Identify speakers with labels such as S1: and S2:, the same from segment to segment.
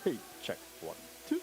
S1: 嘿，check one two。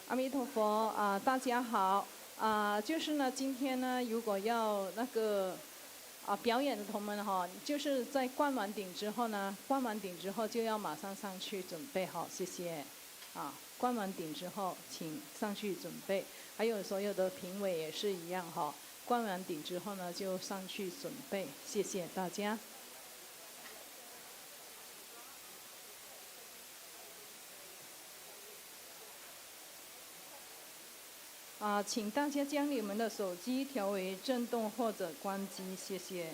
S2: 阿弥陀佛大家好就是呢，今天呢，如果要那个表演的同们哈，就是在灌完顶之后呢，灌完顶之后就要马上上去准备好，谢谢灌完顶之后请上去准备，还有所有的评委也是一样哈，灌完顶之后呢就上去准备，谢谢大家。请大家将你们的手机调为震动或者关机，谢谢。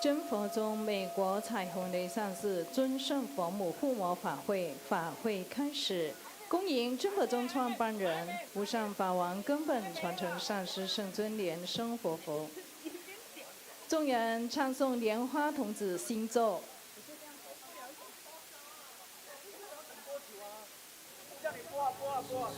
S2: 真佛宗美国彩虹雷上寺尊圣佛母护摩法会开始，恭迎真佛宗创办人无上法王根本传承上师圣尊莲生活佛。众人唱诵莲花童子心咒。
S1: 叫你播啊播啊播啊！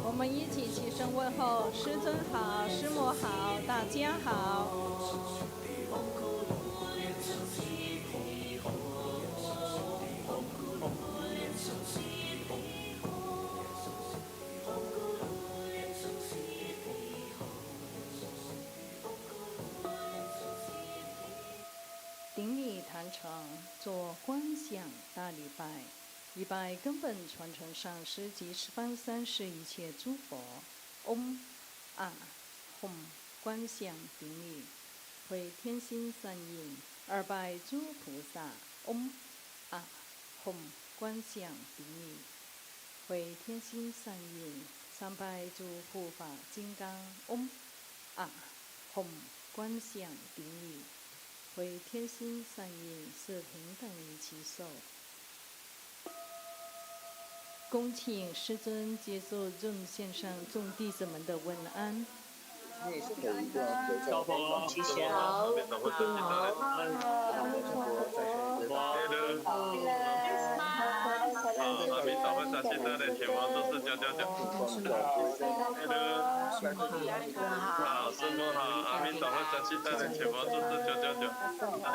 S2: 我们一起起身问候，师尊好，师母好，大家好。顶礼坛城，做观想大礼拜。礼拜根本传承上师及十方三世一切诸佛，嗡啊吽，观想顶礼，回天心三印，二拜诸菩萨，嗡啊吽，观想顶礼，回天心三印，三拜诸护法金刚，嗡啊吽，观想顶礼，为天心善意是平等于其受。恭请师尊接受众线上众弟子们的问安。
S1: 高峰，吉祥，福寿好，
S3: 阿弥陀佛，大喜大乐，前方都是999。好，师父好，阿弥陀佛，大喜大乐，前方都是999。
S1: 好，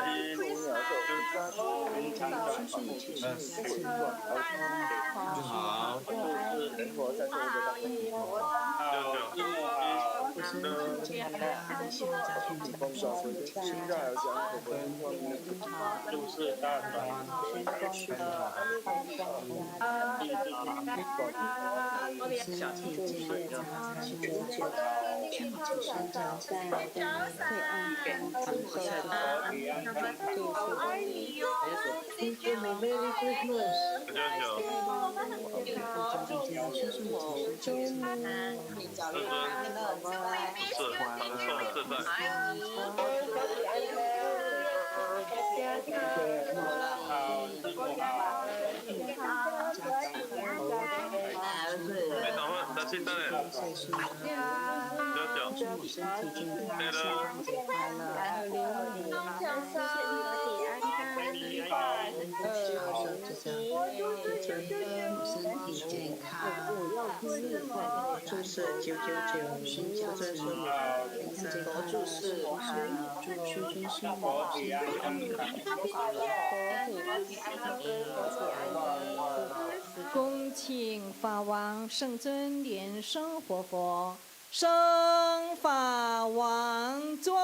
S1: 就是大团，
S4: 身体健康长久，身体生长在会安康长寿的祝福你。Merry Christmas。祝身体健康，圣诞节快乐！身体健康，祝是999，心想事成，佛祝是祝尊师母身体安康。
S2: 恭请法王圣尊莲生活佛升法王座。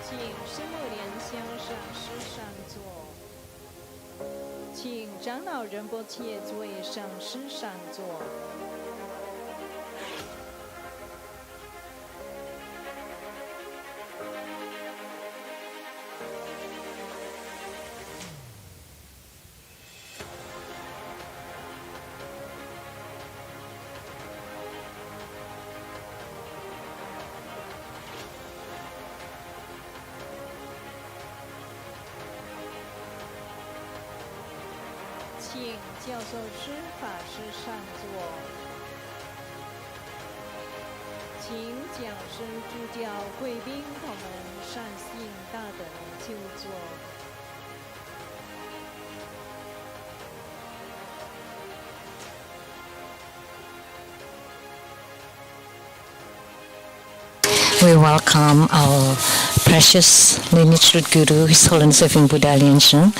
S2: 请师母莲香上师上座，请长老仁波切作为上师上座。请教授师法师上座，请讲师助教贵宾同们善信大德就座。
S5: We welcome our precious lineage Guru, His Holiness Living Buddha Liansheng,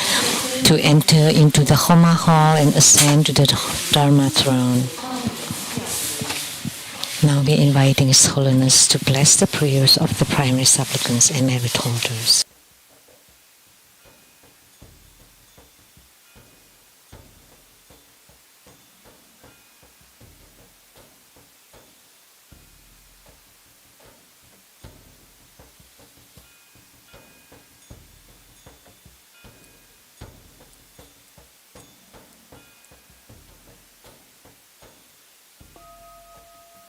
S5: to enter into the Homa Hall and ascend to the Dharma throne. Now we are inviting His Holiness to bless the prayers of the primary supplicants and merit holders.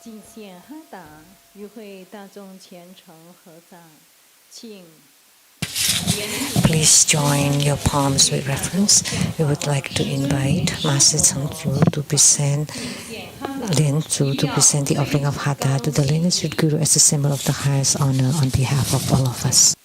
S2: 敬献哈达，与会大众虔诚合掌，请
S5: Please join your palms with reverence. We would like to invite Master Tsang Tzu to present Lin Tzu to present the offering of Hatha to the lineage Guru as a symbol of the highest honor on behalf of all of us.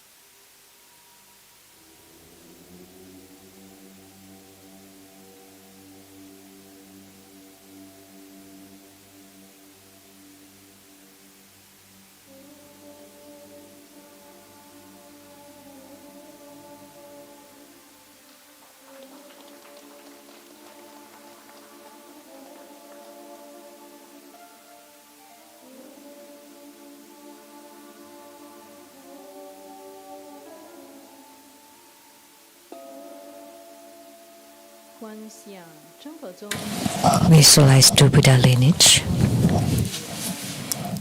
S5: Visualize two Buddha lineage.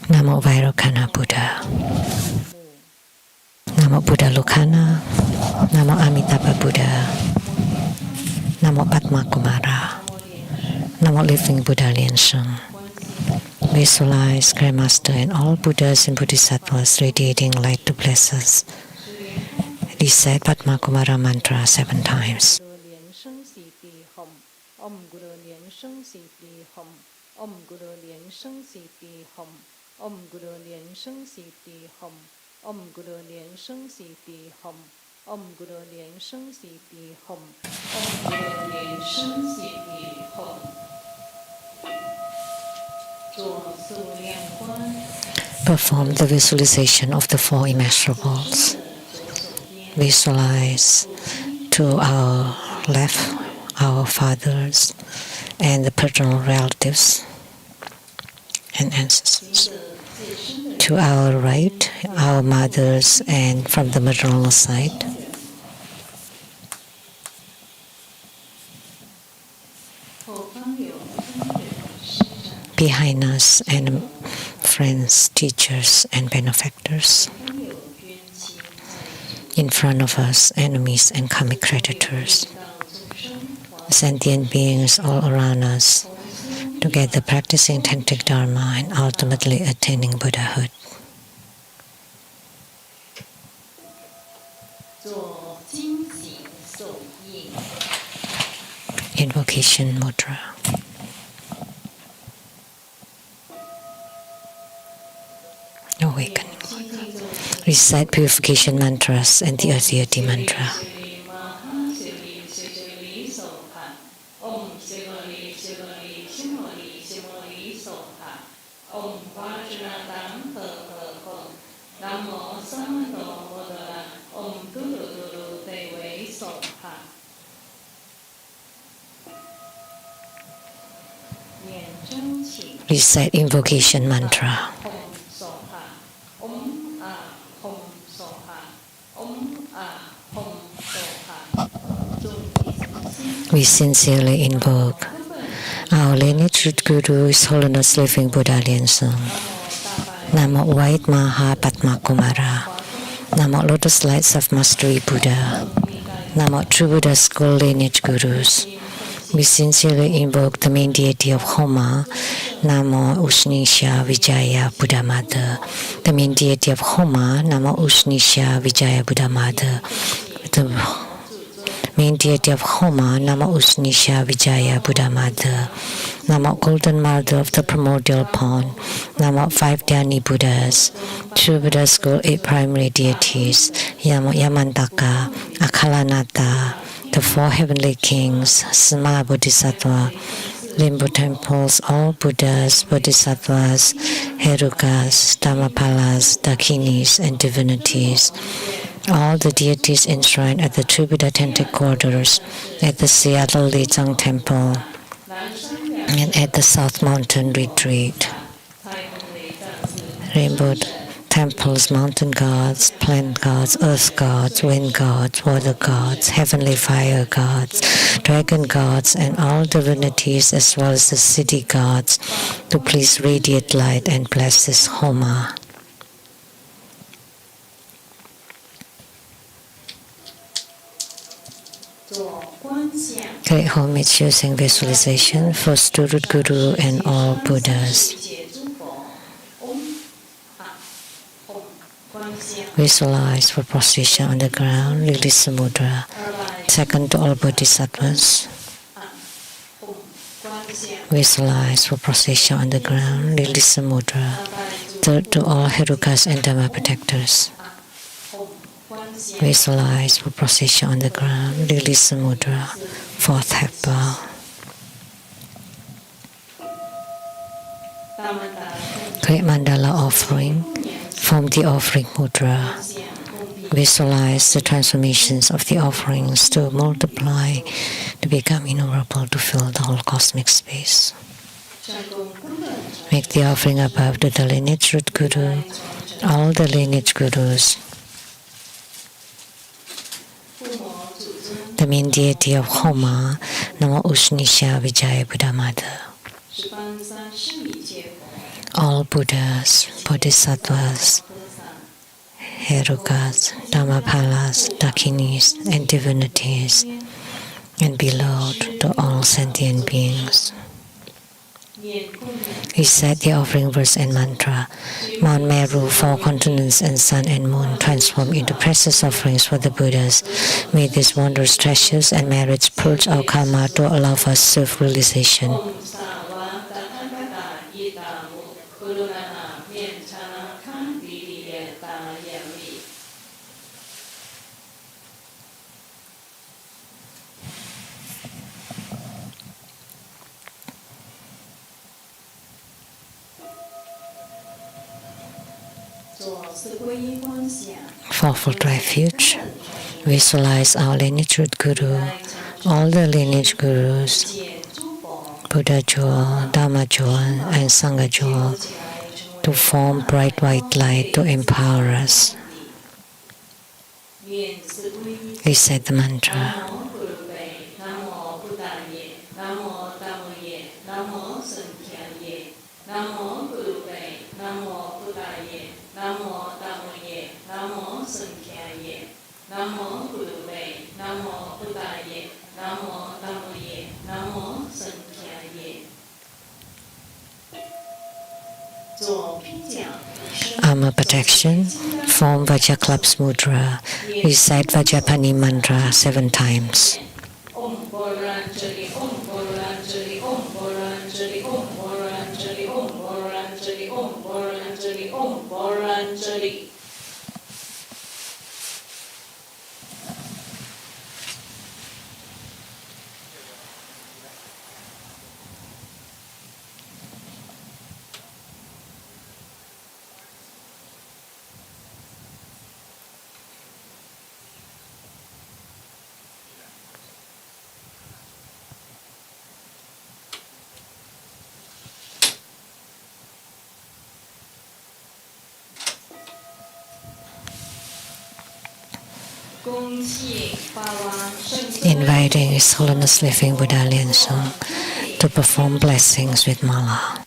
S5: Namo Vairocana Buddha. Namo Buddha Lokana. Namo Amitabha Buddha. Namo Padma Kumara. Namo Living Buddha Liansheng. Visualize Grandmaster and all Buddhas and Bodhisattvas radiating light to bless us. Recite Padma Kumara mantra 7 times.
S2: Om Guru Lian Sheng Si Di Hum. Om Guru Lian Sheng Si Di Hum. Om Guru Lian Sheng Si Di Hum. Om Guru Lian Sheng Si Di Hum. Om Guru Lian Sheng Si Di Hum. Om Guru Lian Sheng Si Di Hum.
S5: Perform the visualization of the 4 immeasurables. Visualize to our left our fathers and the paternal relatives and ancestors. To our right, our mothers and from the maternal side. Behind us, and friends, teachers, and benefactors. In front of us, enemies and karmic creditors. Sentient beings all around us, together practicing tantric dharma and ultimately attaining Buddhahood. Invocation mudra. Awakening. Recite purification mantras and the Adhyati mantra. Recite invocation mantra. We sincerely invoke our lineage Guru, His Holiness Living Buddha Liansheng. Namo White Maha Padma Kumara. Namo Lotus Lights of Mastery Buddha. Namo True Buddha School Lineage Gurus. We sincerely invoke the main deity of Homa, Namo Ushnisha Vijaya Buddha Mother. The main deity of Homa, Namo Ushnisha Vijaya Buddha Mother. The main deity of Homa, Namo Ushnisha Vijaya Buddha Mother. Namo Golden Mother of the Primordial Pond. Namo 5 Dhyani Buddhas. True Buddha School 8 primary deities. Yamantaka, Akalanata, the 4 heavenly kings, Sma Bodhisattva, Limbu temples, all Buddhas, Bodhisattvas, Herukas, Dhammapalas, Dakinis, and divinities. All the deities enshrined at the True Buddha Tantric Quarters, at the Seattle Lechang Temple, and at the South Mountain Retreat. Rainbow temples, mountain gods, plant gods, earth gods, wind gods, water gods, heavenly fire gods, dragon gods, and all divinities as well as the city gods to please radiate light and bless this Homa. Great homage using visualization for Student Guru and all Buddhas. Visualize for position on the ground, release the mudra. Second, to all bodhisattvas. Visualize for position on the ground, release the mudra. Third, to all herukas and dharma protectors. Visualize for position on the ground, release the mudra. Fourth, head bow. Create mandala offering. Form the offering mudra. Visualize the transformations of the offerings to multiply, to become innumerable, to fill the whole cosmic space. Make the offering above to the lineage root guru, all the lineage gurus, the main deity of Homa, Namo Ushnisha Vijaya Buddha Mother. All Buddhas, Bodhisattvas, Herukas, Dhammapalas, Dakinis, and divinities, and below to all sentient beings. Recite the offering verse and mantra. Mount Meru, four continents, and sun and moon transform into precious offerings for the Buddhas. May these wondrous treasures and merits purge our karma to allow for self-realization. Fourfold refuge. Visualize our lineage root guru, all the lineage gurus, Buddha jewel, Dhamma jewel, and Sangha jewel, to form bright white light to empower us. Recite the mantra. Armor protection. Form Vajraklap's mudra. Recite Vajrapani mantra 7 times. Inviting His Holiness Living Buddha Lianzong to perform blessings with mala.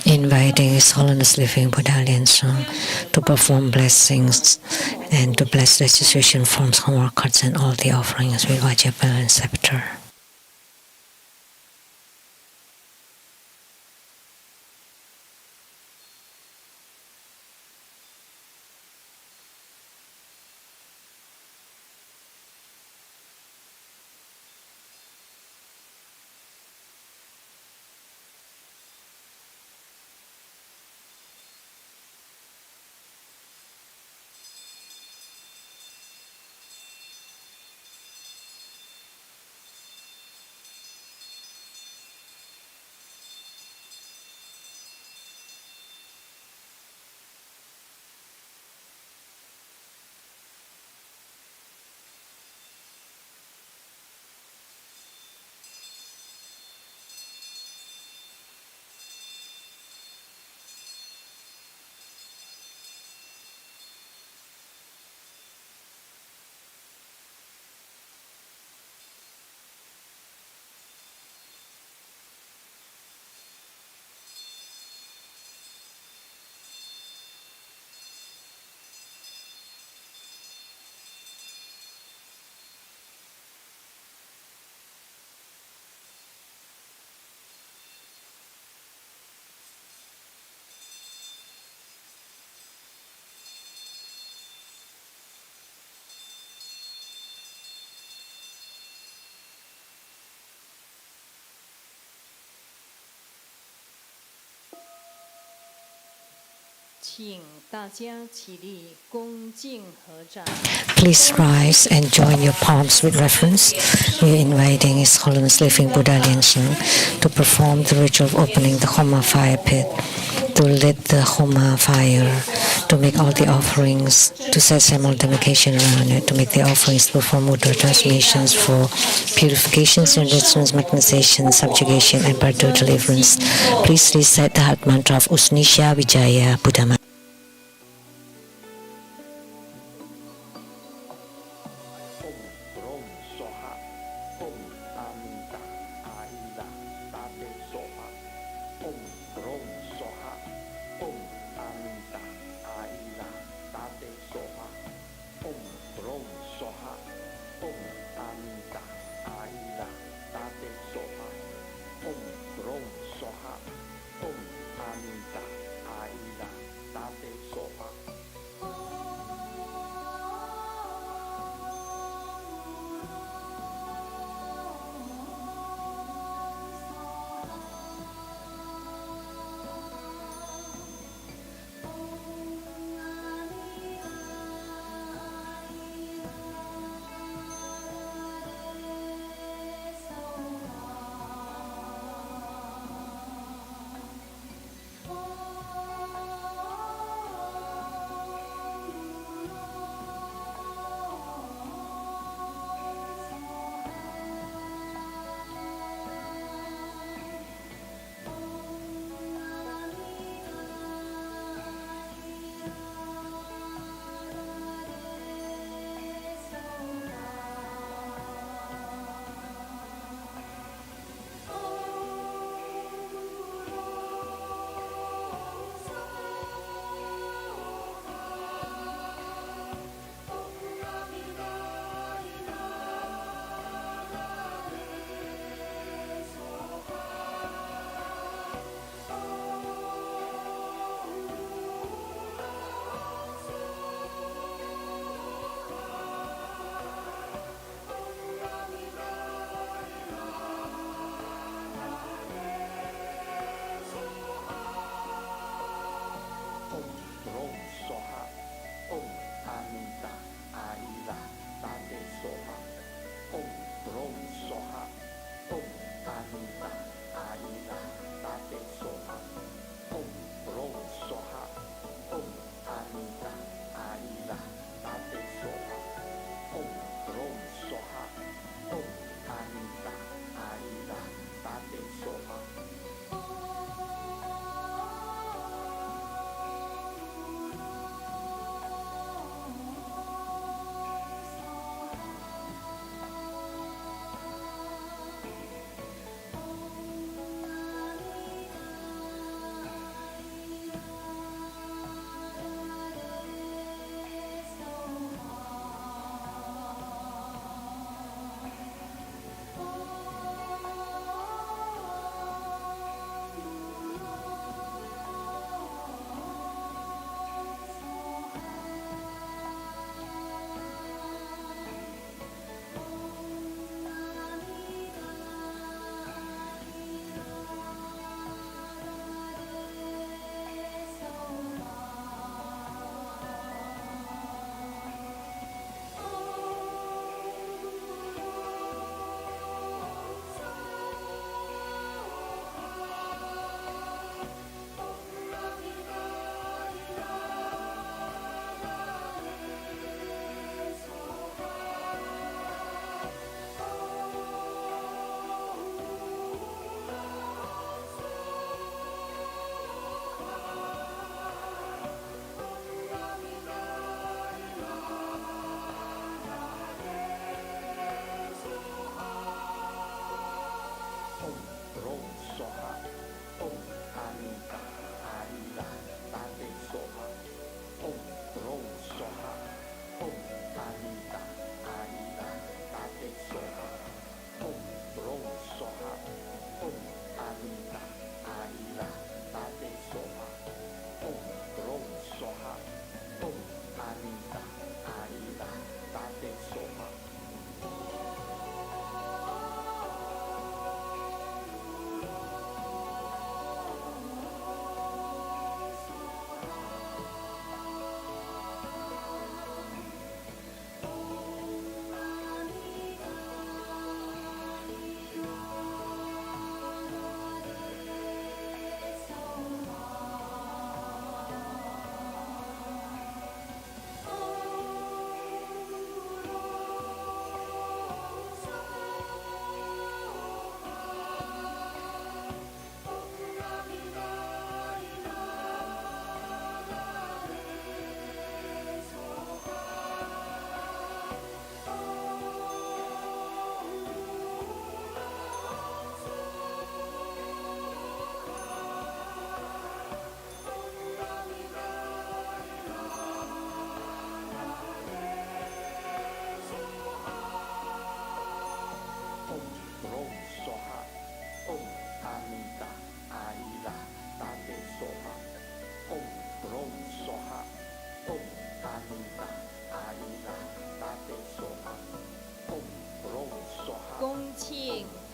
S5: Inviting His Holiness Living Buddha Lianzong to perform blessings and to bless the association forms, homework cards, and all the offerings with Vajrapal and scepter.
S2: 请大家起立，恭敬合掌。
S5: Please rise and join your palms with reverence. We are inviting His Holiness Living Buddha Liansheng to perform the ritual of opening the Homa fire pit, to lit the Homa fire, to make all the offerings, to set simultaneation around it, to make the offerings, to perform mudra transmissions for purifications, enrichments, mechanization, subjugation, and part deliverance. Please recite the heart mantra of Usnisha Vijaya Buddha.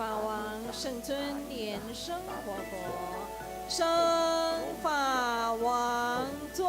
S2: 法王圣尊莲生活佛，生法王座。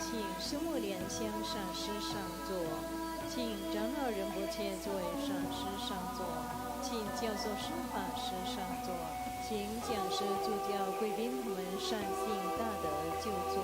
S2: 请师母莲香上师上座，请长老仁波切作为上师上座，请教授师法师上座，请讲师助教贵宾们善信大德就座。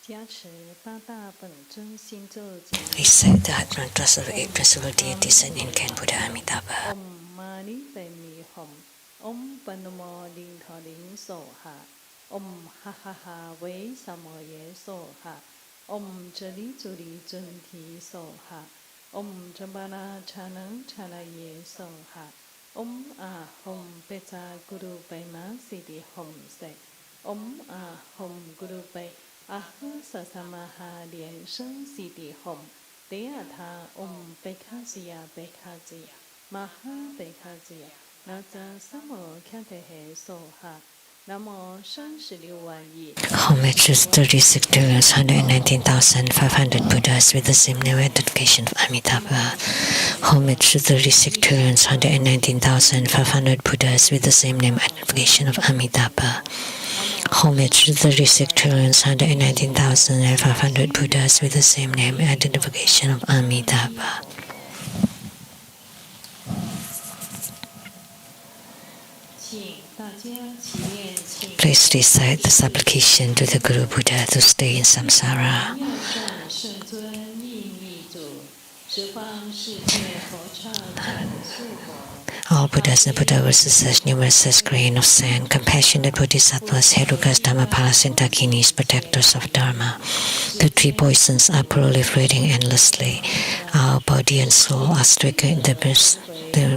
S5: Recite the heart mantras of eight principal deities and incarnate Buddha Amitabha.
S2: Om Mani Padme Hum. Om Panamo Ling Tho Ling Soha. Om Ha Ha Ha Wei Samo Ye Soha. Om Jali Juli Junti Soha. Om Jambana Chanang Chana Ye Soha. Om Ah Hum Peta Guru Baima Siddhi Hum Se. Om Ah Hum Guru Bai Ah Sasamaha Lian Sheng Siddhi Hum. Deya Tha Om Bekhaziya Bekhaziya. Maha Bekhaziya. Naza Samo Kyantehe Soha. Namo Shan Shili Wan Yi.
S5: Homage to 36,119,500 Buddhas with the same name identification of Amitabha. Homage to 36,119,500 Buddhas with the same name identification of Amitabha. Homage to 36,119,500 Buddhas with the same name identification of Amitabha. Please recite the supplication to the Guru Buddha to stay in samsara. All Buddhas and Buddha verses numerous as grain of sand, compassionate bodhisattvas, Herukas, Dhammapalas, and Dakinis, protectors of Dharma. The three poisons are proliferating endlessly. Our body and soul are stricken in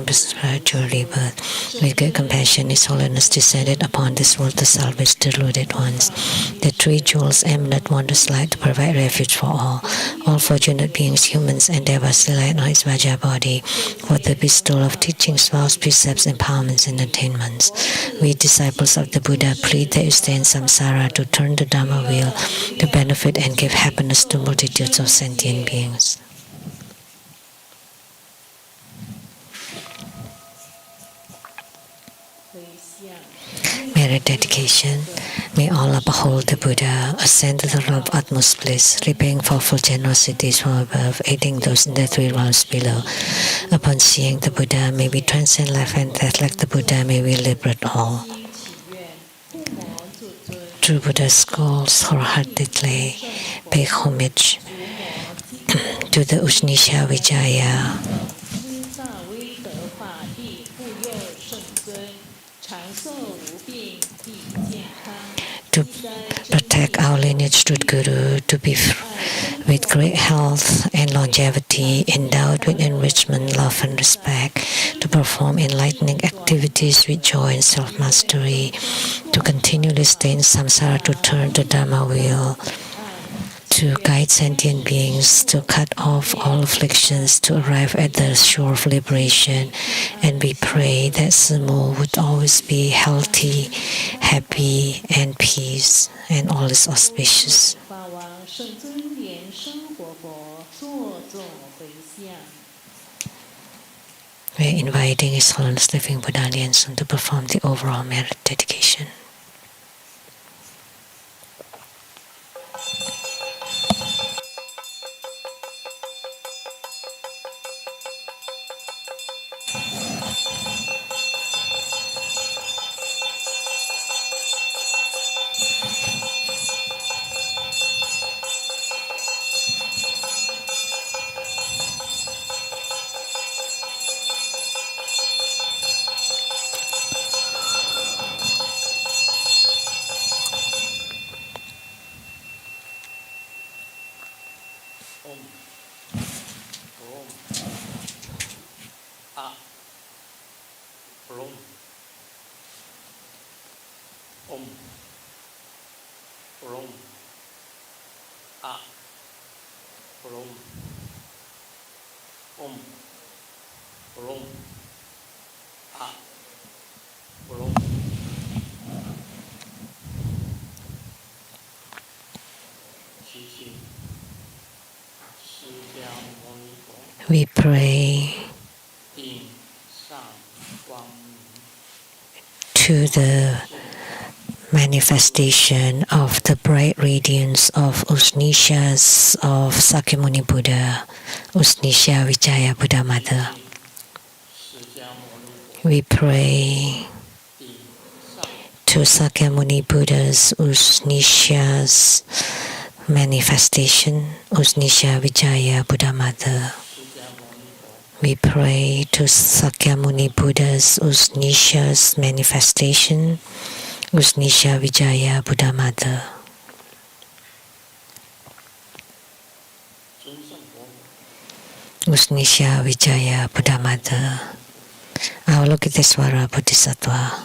S5: the spiritual rebirth. With great compassion, His Holiness descended upon this world to salvage deluded ones. The three jewels emanate wondrous light to provide refuge for all. All fortunate beings, humans and devas, rely on His Vajra body for the bestowal of teachings, vows, precepts, empowerments, and attainments. We disciples of the Buddha plead that you stay in samsara to turn the Dharma wheel to benefit and give happiness to multitudes of sentient beings. Merit dedication. May Allah behold the Buddha, ascend to the realm of utmost bliss, repaying fourfold generosities from above, aiding those in the three realms below. Upon seeing the Buddha, may we transcend life and death like the Buddha, may we liberate all. True Buddha's calls wholeheartedly pay homage to the Usnisha Vijaya. To protect our lineage through Guru, to be with great health and longevity, endowed with enrichment, love and respect, to perform enlightening activities with joy and self-mastery, to continually stay in samsara, to turn the Dharma wheel, to guide sentient beings, to cut off all afflictions, to arrive at the shore of liberation. And we pray that Sumo would always be healthy, happy, and peace, and all is auspicious. We are inviting His Holiness Living Buddha Liansun to perform the overall merit dedication. We pray to the manifestation of the bright radiance of Usnishas of Sakyamuni Buddha, Usnisha Vijaya Buddha Mother. We pray to Sakyamuni Buddha's Usnishas manifestation, Usnisha Vijaya Buddha Mother. We pray to Sakyamuni Buddha's Usnisha's manifestation, Usnisha Vijaya Buddha Mother. Usnisha Vijaya Buddha Mother. Avalokitesvara Bodhisattva,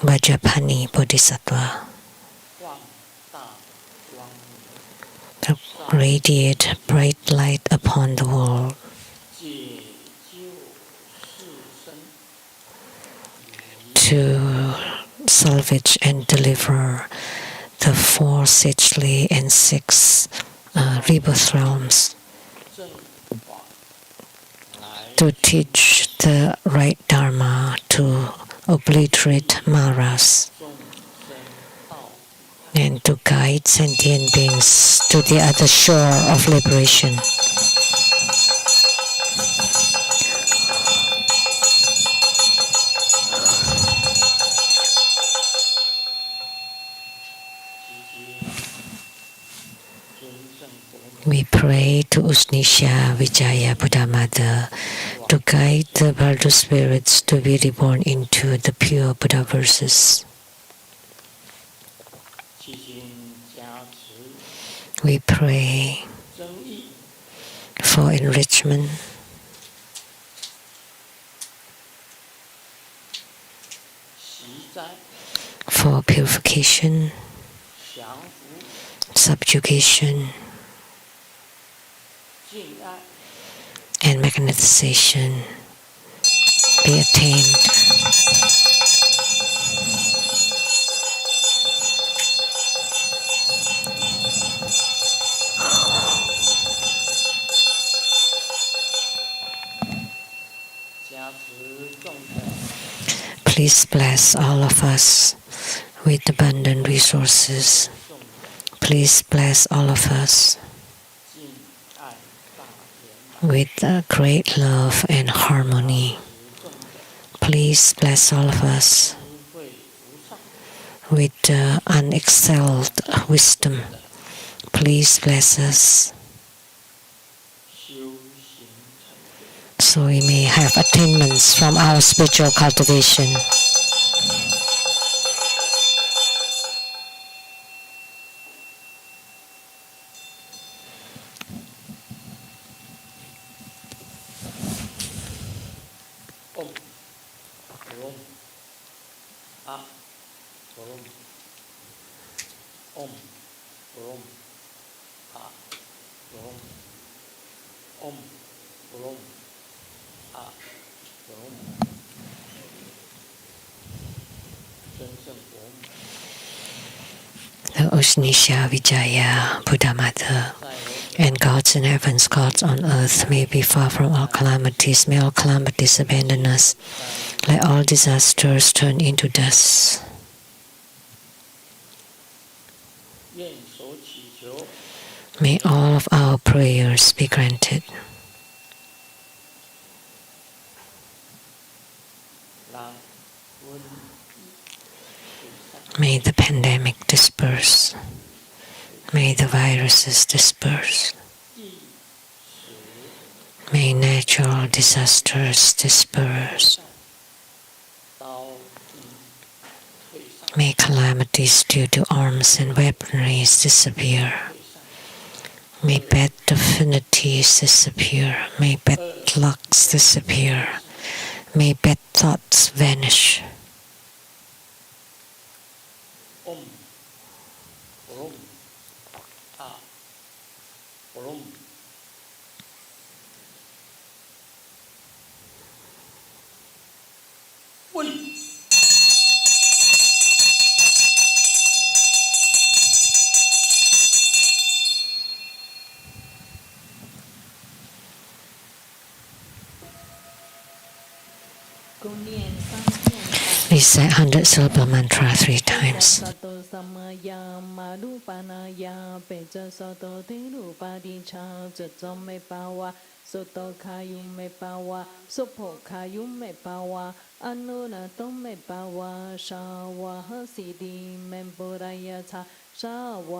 S5: Vajrapani Bodhisattva, radiate bright light upon the world. To salvage and deliver the 4 sagely and 6 rebirth realms. To teach the right Dharma, to obliterate Maras, and to guide sentient beings to the other shore of liberation. We pray to Usnisha Vijaya Buddha Mother to guide the Bardo spirits to be reborn into the pure Buddha verses. We pray for enrichment, for purification, subjugation, and magnetization be attained. Please bless all of us with abundant resources. Please bless all of us with great love and harmony. Please bless all of us with unexcelled wisdom. Please bless us so we may have attainments from our spiritual cultivation. The Usnisha Vijaya Buddha Mother and gods in heavens, gods on earth, may be far from all calamities. May all calamities abandon us. Let all disasters turn into dust. May all of our prayers be granted. May the pandemic disperse. May the viruses disperse. May natural disasters disperse. May calamities due to arms and weaponries disappear. May bad affinities disappear. May bad lucks disappear. May bad thoughts vanish. Recite 100 syllable mantra 3 times.
S2: Soto kayum me pawa, sopo kayum me pawa, anuna tom me pawa, shawa hasidi memborayata, สาว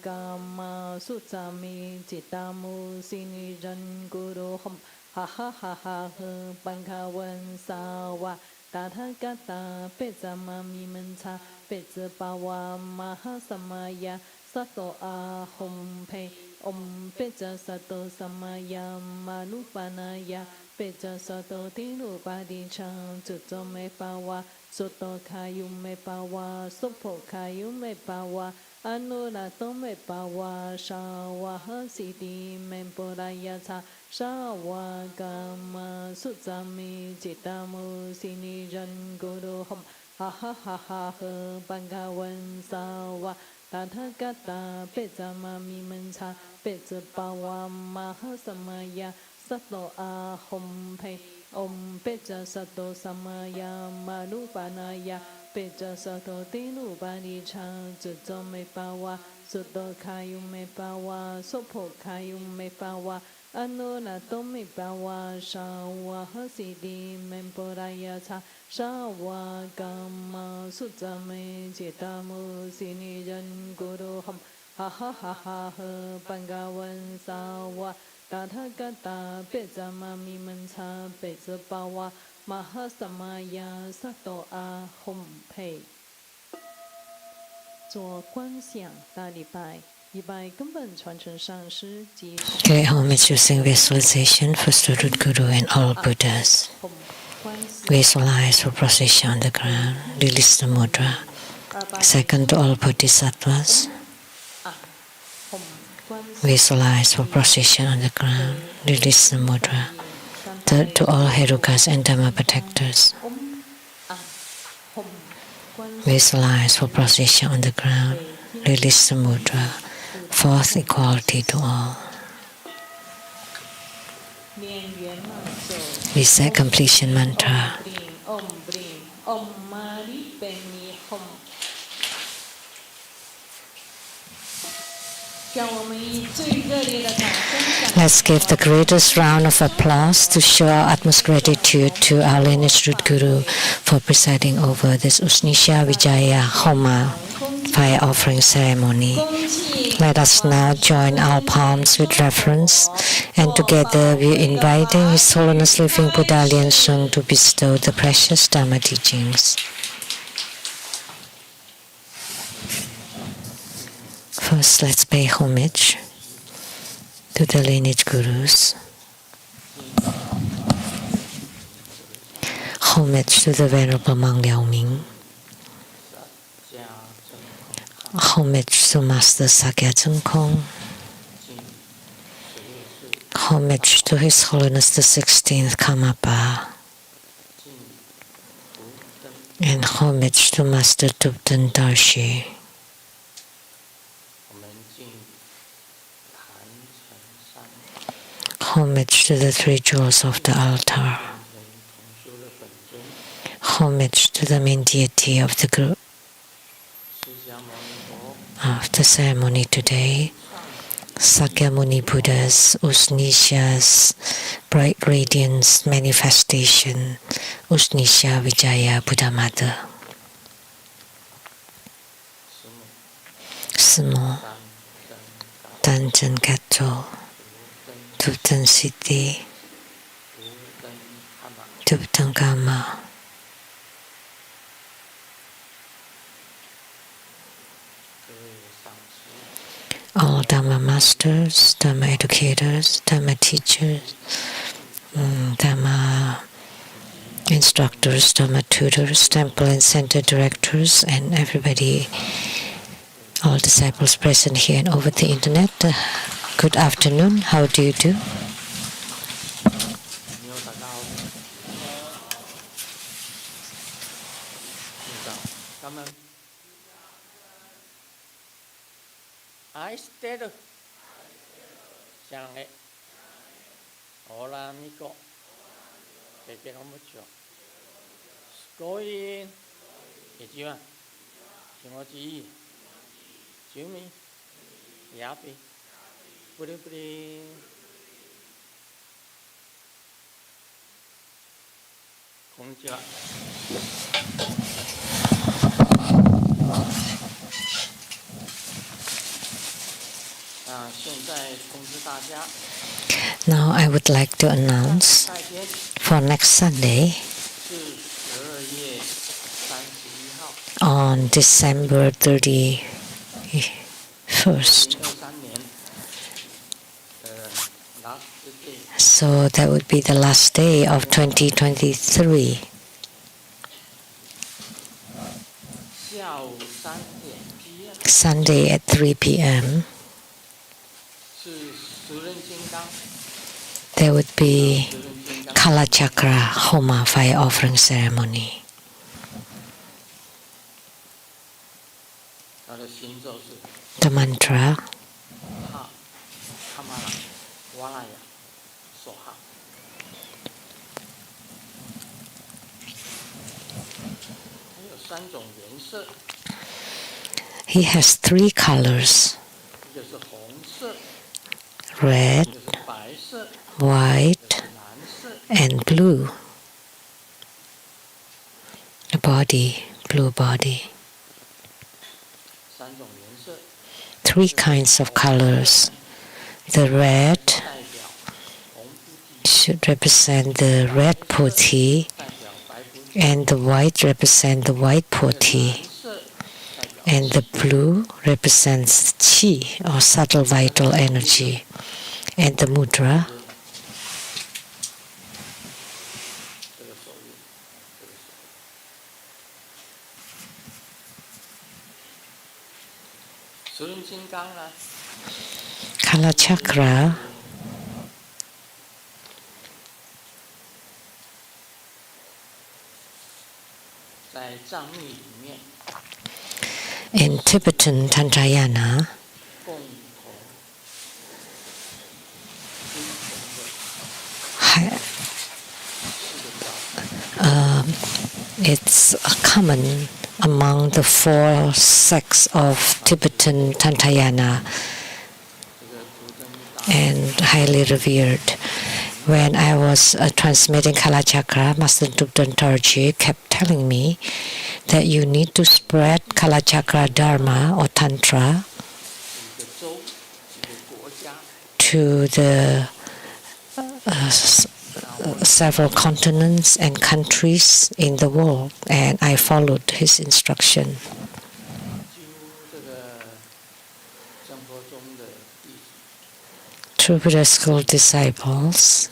S2: กามาสุจามิจิตามุสินิรันกุโรหมha ha ha haปังคาวันสาวะตาทกตาเปจามามิมันชาเปจปาวามหาสมายาสัตโตอาหมเพอมเปจสัตโตสมายามานุปานายาเปจสัตโตติรุปาดิชังจุจเมปาวาสุตโตขายุเมปาวาสุโภขายุเมปาวาอนุราโตเมปาวาชาวะหสิติเมปุรายาชาสาวกามาสุจามิจิตามุสินิรันกุโรหมha ha ha haปังกาวันสาวะตาทกตาเปจามามิมันชาเปจปาวามหาสมายาสัตโตอาหมเพอมเปจสัตโตสมายามานุปานายาเปจสัตโตตินุปานิชาจุจเมปาวาสุตโตขายุเมปาวาสุโภขายุเมปาวาอนุนาโตมิปาวาชาวะหสิติเมปุรายาชาสาวกามาสุจามิจิตามุสินิรันกุโรหมha ha ha haปังกาวันสาวะตาทกตาเปจามามิมันชาเปจปาวามหาสมายาสัตโตอาหมเพ做观想大礼拜，礼拜根本传承上师及
S5: Okay, homage using visualization for Student Guru and all Buddhas. Visualize for procession on the ground. Release the mudra. Second to all Bodhisattvas. Visualize for procession on the ground. Release the mudra. Third to all Herukas and Dhamma protectors. Visualize for procession on the ground. Release the mudra. Fourth, equality to all. We say completion mantra. Let's give the greatest round of applause to show our utmost gratitude to our lineage root Guru for presiding over this Usnisha Vijaya Homa fire offering ceremony. Let us now join our palms with reverence, and together we are inviting His Holiness Living Buddha Lien Sung to bestow the precious Dharma teachings. First, let's pay homage to the lineage gurus. Homage to the Venerable Mang Liao Ming. Homage to Master Sakya Chung Kong. Homage to His Holiness the 16th Karmapa. And homage to Master Tupten Darshi. Homage to the three jewels of the altar. Homage to the main deity of the group of the ceremony today, Sakyamuni Buddha's Usnisha's bright radiance manifestation, Usnisha Vijaya Buddha Mother. Sumo Tanjan Kato Tupten Siddhi Tupten Karma. All Dhamma masters, Dhamma educators, Dhamma teachers, Dhamma instructors, Dhamma tutors, temple and center directors, and everybody, all disciples present here and over the internet. Good afternoon. How do you do?
S6: I stayed. Sang ấy, hola amigo, te quiero mucho. Estoy, ¿qué chiva? Kimochi, Jumi, Yapi, Puri. Konnichiwa.
S5: Now I would like to announce for next Sunday on December 31st. So that would be the last day of 2023. Sunday at 3 p.m. there would be Kala Chakra Homa fire offering ceremony. The mantra he has 3 colors: red, white, and blue. The body, blue body. 3 kinds of colors. The red should represent the red Bodhi, and the white represent the white Bodhi, and the blue represents Qi, or subtle vital energy, and the mudra Kala Chakra in Tibetan Tantrayana it's common among the 4 sects of Tibetan Tantrayana and highly revered. When I was transmitting Kala Chakra, Master Dubdan Tarji kept telling me that you need to spread Kala Chakra Dharma or Tantra to the several continents and countries in the world, and I followed his instruction. True Buddha School disciples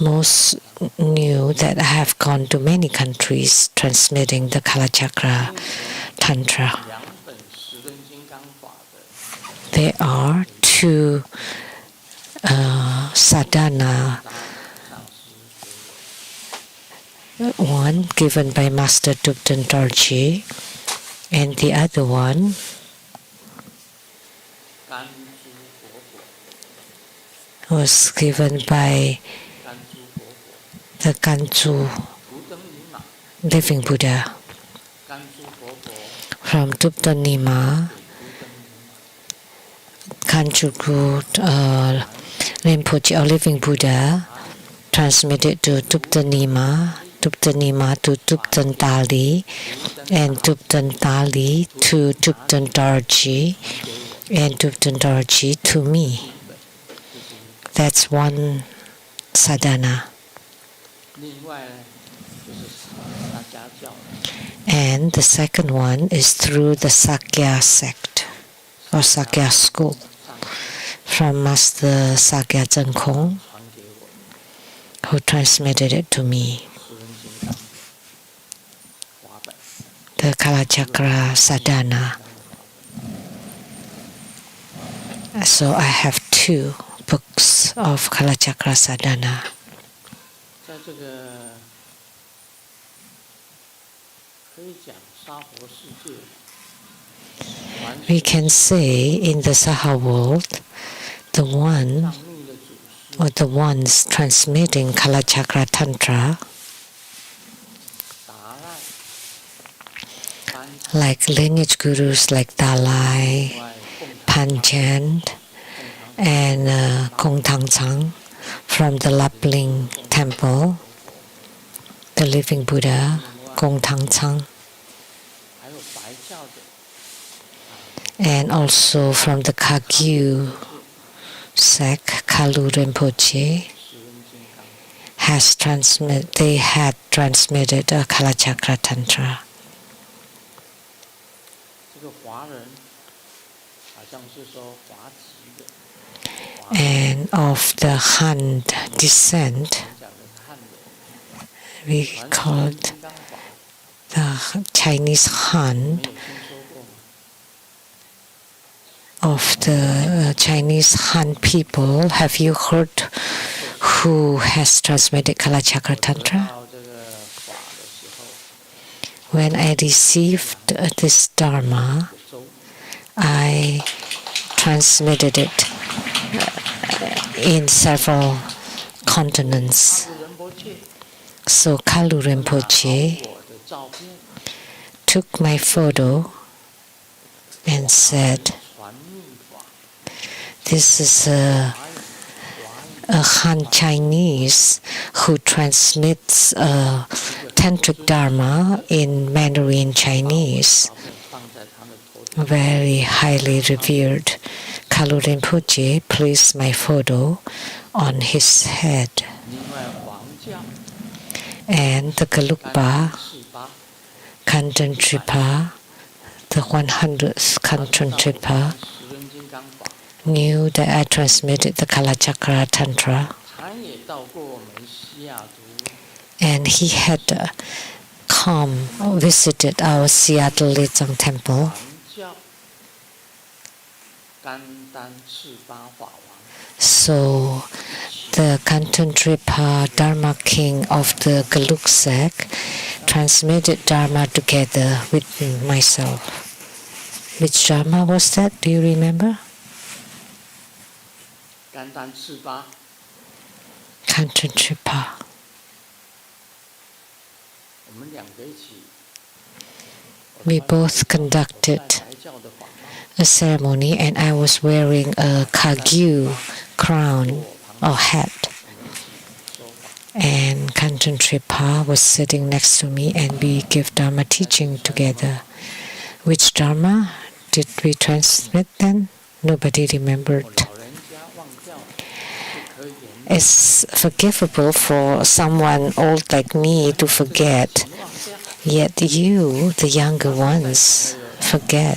S5: most knew that I have gone to many countries transmitting the Kala Chakra Tantra. There are 2 sadhana, one given by Master Dubdan Dorji, and the other one was given by the Kanchu living Buddha. From Dubdan Nima, Kanchuku Rinpoche, or living Buddha, transmitted to Dubdan Nima to Dubdan Dali, and Dubdan Dali to Dubdan Dorji, and Dubdan Dorji to me. That's one sadhana. And the second one is through the Sakya sect or Sakya school from Master Sakya Zhenkong, who transmitted it to me. The Kala Chakra Sadhana. So I have 2 books of Kala Chakra Sadhana. We can say in the Saha world, the one or the ones transmitting Kala Chakra Tantra, like lineage gurus like Dalai, Panchen, and Kong Tang Chang from the Lapling Temple, the living Buddha, Kong Tang Chang, And also from the Kagyu sect, Kalu Rinpoche they had transmitted a Kalachakra Tantra. And of the Han descent, we called the Chinese Han. Of the Chinese Han people, have you heard who has transmitted Kalachakra Tantra? When I received this Dharma, I transmitted it in several continents. So Kalu Rinpoche took my photo and said, this is a Han Chinese who transmits Tantric Dharma in Mandarin Chinese. Very highly revered. Kalu Rinpoche placed my photo on his head. And the Gelugpa, Kanten Tripa, the 100th Kanten Tripa, knew that I transmitted the Kalachakra Tantra. And he had visited our Seattle Litsang temple. So the Kanten Tripa Dharma King of the Gelug sect transmitted Dharma together with myself. Which Dharma was that? Do you remember? Kanten Tripa. We both conducted a ceremony and I was wearing a Kagyu crown or hat. And Kanten Tripa was sitting next to me and we gave Dharma teaching together. Which Dharma did we transmit then? Nobody remembered. It's forgivable for someone old like me to forget. Yet you, the younger ones, forget.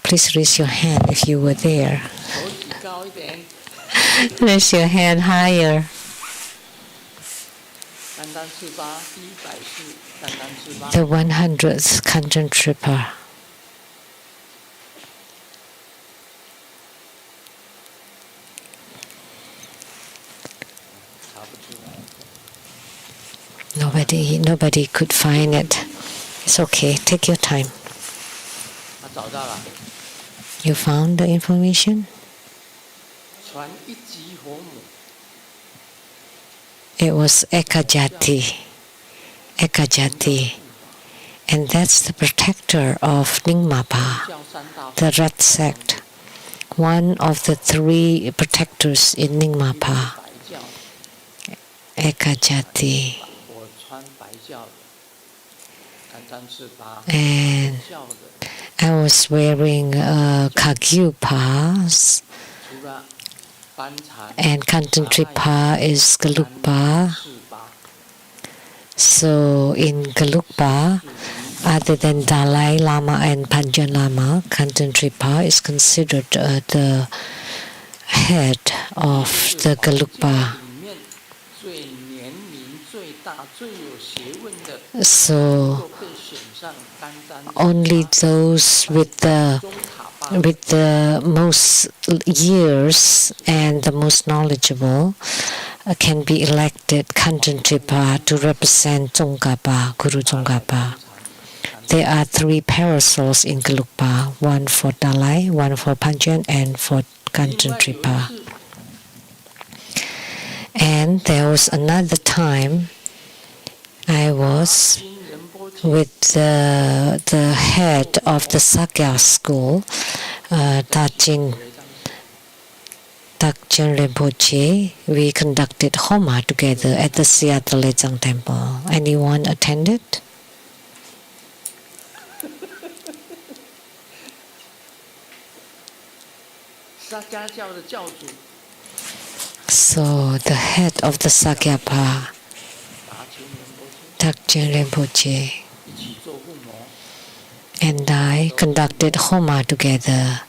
S5: Please raise your hand if you were there. Raise your hand higher. The 100th Kanten Tripa. Nobody could find it. It's okay. Take your time. You found the information? It was Ekajati. And that's the protector of Nyingmapa, the Red sect. One of the 3 protectors in Nyingmapa. Ekajati. And I was wearing Kagyupas, and Kanten Tripa is Gelugpa. So in Gelugpa, other than Dalai Lama and Panchen Lama, Kanten Tripa is considered the head of the Gelugpa. So only those with the most years and the most knowledgeable can be elected Kanten Tripa to represent Tsongkhapa, Guru Tsongkhapa. There are 3 parasols in Gelugpa, one for Dalai, one for Panchen, and for Kanten Tripa. And there was another time I was with the head of the Sakya school, Takchen Rinpoche. We conducted Homa together at the Seattle Litsang temple. Anyone attended? So the head of the Sakyapa, Dakjen Rinpoche, and I conducted Homa together,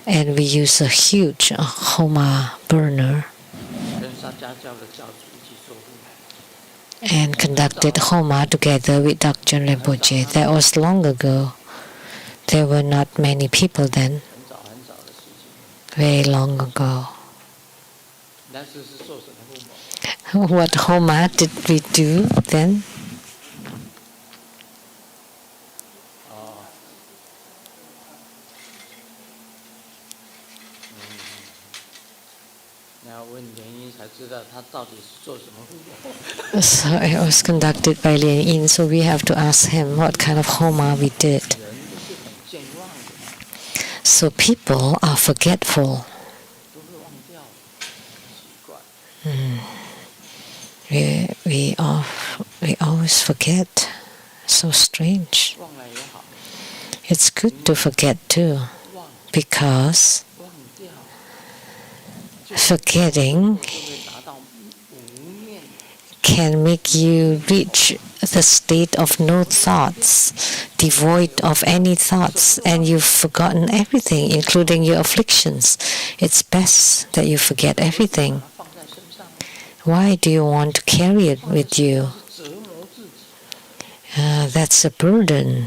S5: and we used a huge Homa burner and conducted Homa together with Dakjen Rinpoche. That was long ago. There were not many people then, very long ago. What Homa did we do then? So it was conducted by Lien Yin, so we have to ask him what kind of Homa we did. So people are forgetful. We always forget. So strange. It's good to forget too, because forgetting can make you reach the state of no thoughts, devoid of any thoughts, and you've forgotten everything, including your afflictions. It's best that you forget everything. Why do you want to carry it with you? That's a burden.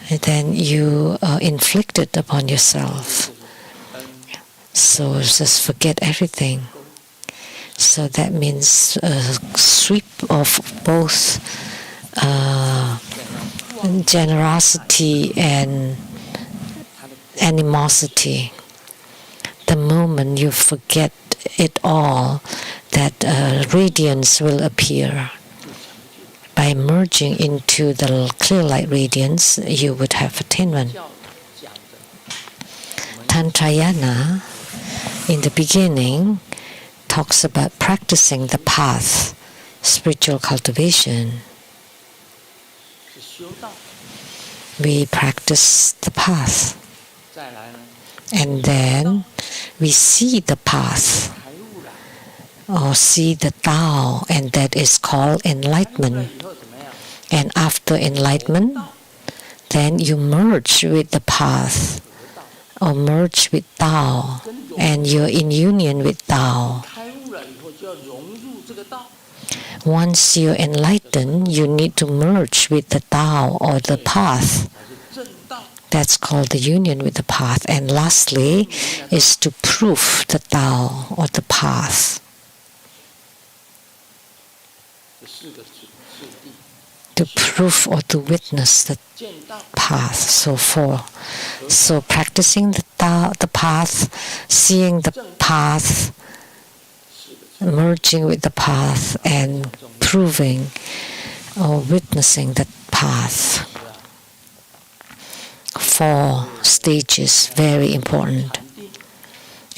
S5: And then you inflict it upon yourself. So just forget everything. So that means a sweep of both generosity and animosity. The moment you forget it all, that radiance will appear. By merging into the clear light radiance, you would have attainment. Tantrayana, in the beginning, talks about practicing the path, spiritual cultivation. We practice the path, and then we see the path, or see the Tao, and that is called enlightenment. And after enlightenment, then you merge with the path, or merge with Tao, and you're in union with Tao. Once you're enlightened, you need to merge with the Tao or the path. That's called the union with the path. And lastly is to prove the Tao or the path. To prove or to witness the path. So practicing the path, seeing the path, merging with the path, and proving or witnessing the path. 4 stages, very important.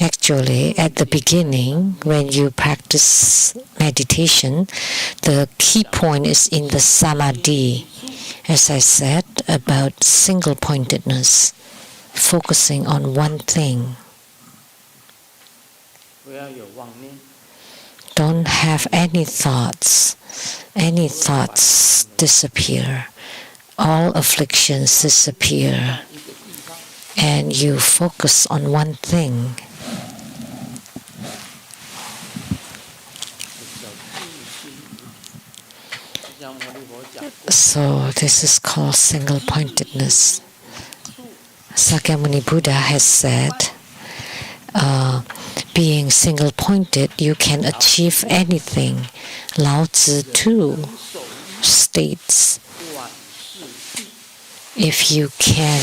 S5: Actually, at the beginning, when you practice meditation, the key point is in the samadhi, as I said, about single-pointedness, focusing on one thing. Don't have any thoughts. Any thoughts disappear. All afflictions disappear. And you focus on one thing. So this is called single-pointedness. Sakyamuni Buddha has said, being single-pointed, you can achieve anything. Lao Tzu too states, if you can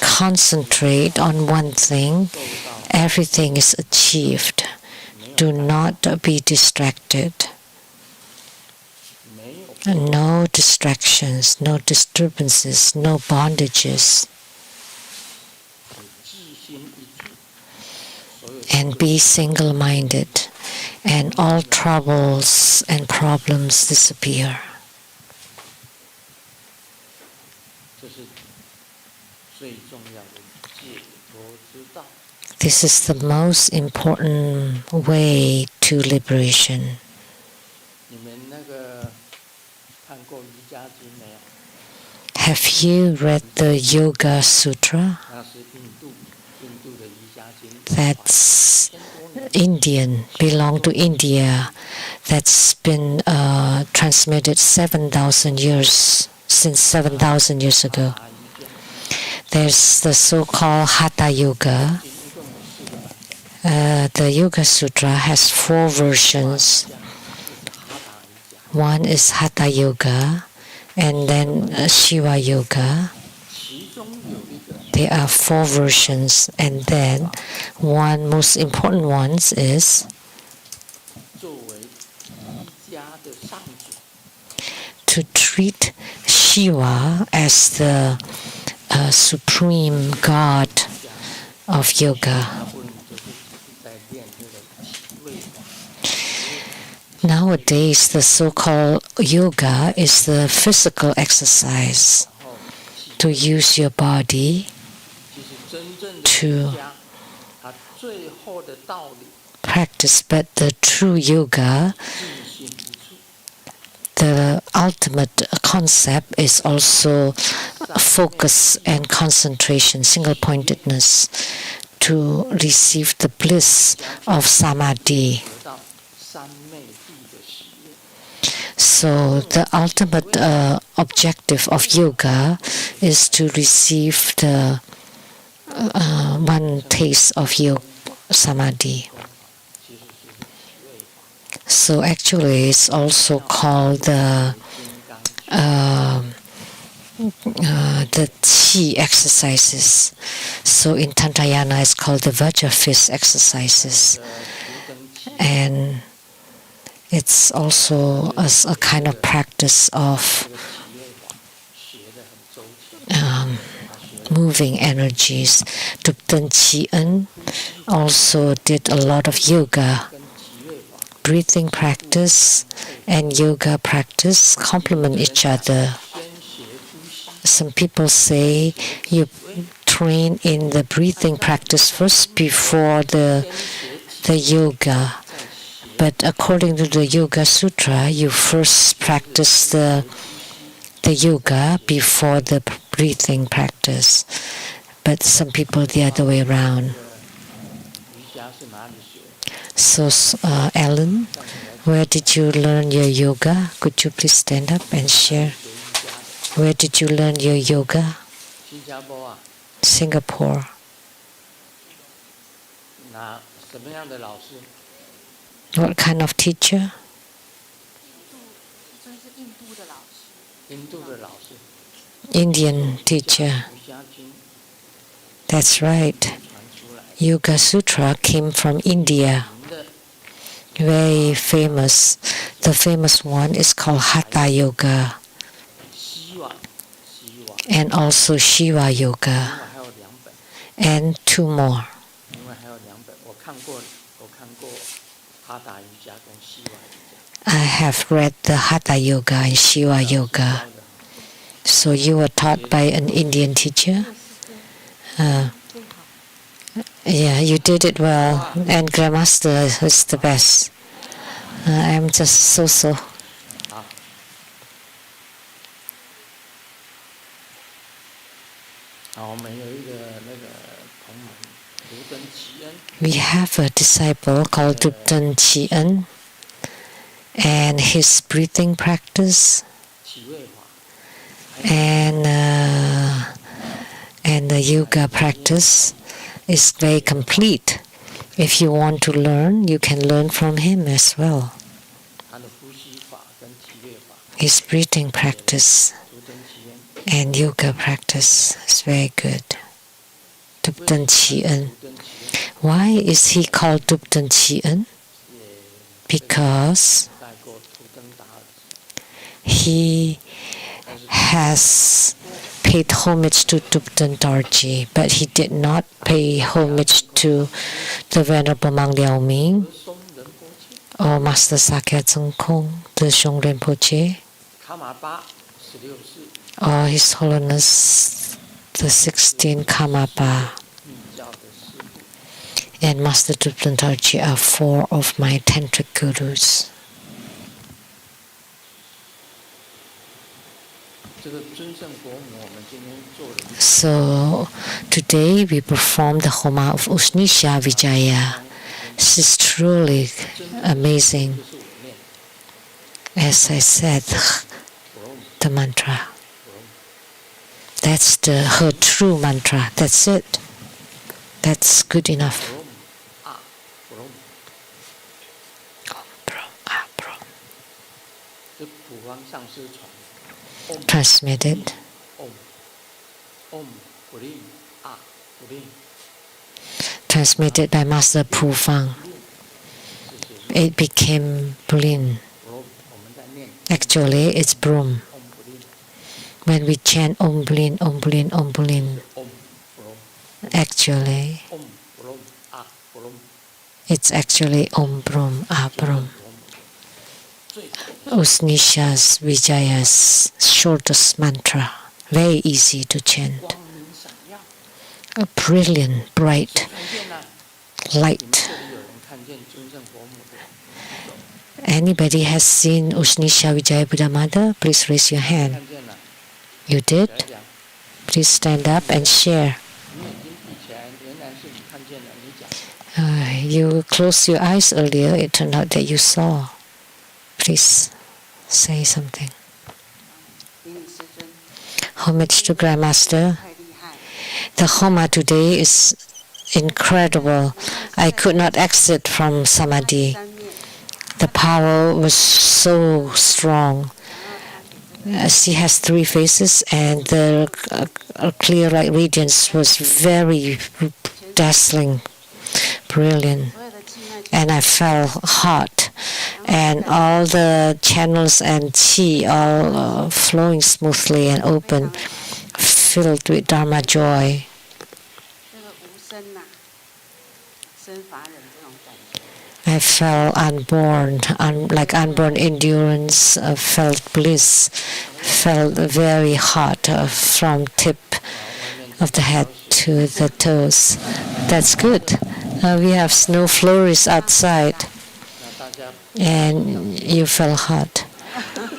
S5: concentrate on one thing, everything is achieved. Do not be distracted. No distractions, no disturbances, no bondages. And be single-minded, and all troubles and problems disappear. This is the most important way to liberation. Have you read the Yoga Sutra? That's Indian, belong to India. That's been transmitted 7,000 years, since 7,000 years ago. There's the so-called Hatha Yoga. The Yoga Sutra has 4 versions. One is Hatha Yoga, and then Shiva Yoga. There are 4 versions, and then one most important one is to treat Shiva as the supreme god of yoga. Nowadays, the so-called yoga is the physical exercise to use your body to practice, but the true yoga, the ultimate concept is also focus and concentration, single-pointedness, to receive the bliss of samadhi. So the ultimate objective of yoga is to receive the one taste of yoga samadhi. So actually it's also called the Qi exercises. So in Tantrayana it's called the Vajra fist exercises. And it's also a kind of practice of moving energies. Dupten Chien also did a lot of yoga. Breathing practice and yoga practice complement each other. Some people say you train in the breathing practice first before the yoga. But according to the Yoga Sutra, you first practice the yoga before the breathing practice. But some people the other way around. So, Alan, where did you learn your yoga? Could you please stand up and share? Where did you learn your yoga? Singapore. What kind of teacher? Indian teacher. That's right. Yoga Sutra came from India. Very famous. The famous one is called Hatha Yoga. And also Shiva Yoga. And 2 more. I have read the Hatha Yoga and Shiva Yoga. So you were taught by an Indian teacher? Yeah, you did it well. And Grandmaster is the best. I'm just so. We have a disciple called Dupten Chien, and his breathing practice and the yoga practice is very complete. If you want to learn, you can learn from him as well. His breathing practice and yoga practice is very good. Dupten Chien. Why is he called Dupten Chien? Because he has paid homage to Dupten Dorji, but he did not pay homage to the Venerable Mang Liao Ming or Master Sakya Tsung Kung, the Shong Rinpoche, or His Holiness the 16 Karmapa and Master Druplantarji are 4 of my tantric gurus. So today we perform the Homa of Usnisha Vijaya. This is truly amazing. As I said, the mantra. That's her true mantra. That's it. That's good enough. Transmitted. Transmitted by Master Pu Fang. It became Bulin. Actually, it's Broom. When we chant Om Bulin, Om Bulin, Om Bulin, actually, it's actually Om Broom, Ah Broom. Usnisha's Vijaya's shortest mantra, very easy to chant. A brilliant, bright light. Anybody has seen Usnisha Vijaya Buddha Mother? Please raise your hand. You did? Please stand up and share. You closed your eyes earlier. It turned out that you saw. Please say something. Homage to Grandmaster. The Homa today is incredible. I could not exit from Samadhi. The power was so strong. She has 3 faces, and the clear light radiance was very dazzling, brilliant. And I felt hot, and all the channels and chi all flowing smoothly and open, filled with Dharma joy. I felt unborn, like unborn endurance, felt bliss, felt very hot from tip of the head to the toes. That's good. We have snow flurries outside, and you felt hot.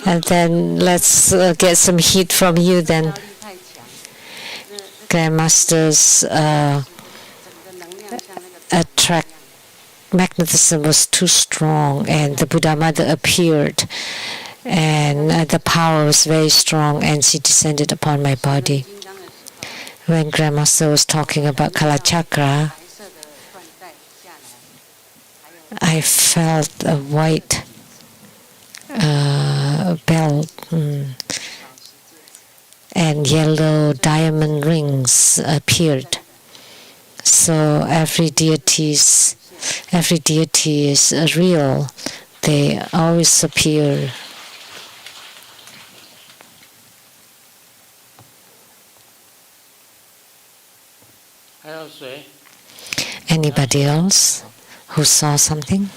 S5: And then let's get some heat from you then. Grandmaster's magnetism was too strong, and the Buddha Mother appeared, and the power was very strong, and she descended upon my body. When Grandmaster was talking about Kalachakra, I felt a white belt and yellow diamond rings appeared. So every deity is real. They always appear. Anybody else who saw something?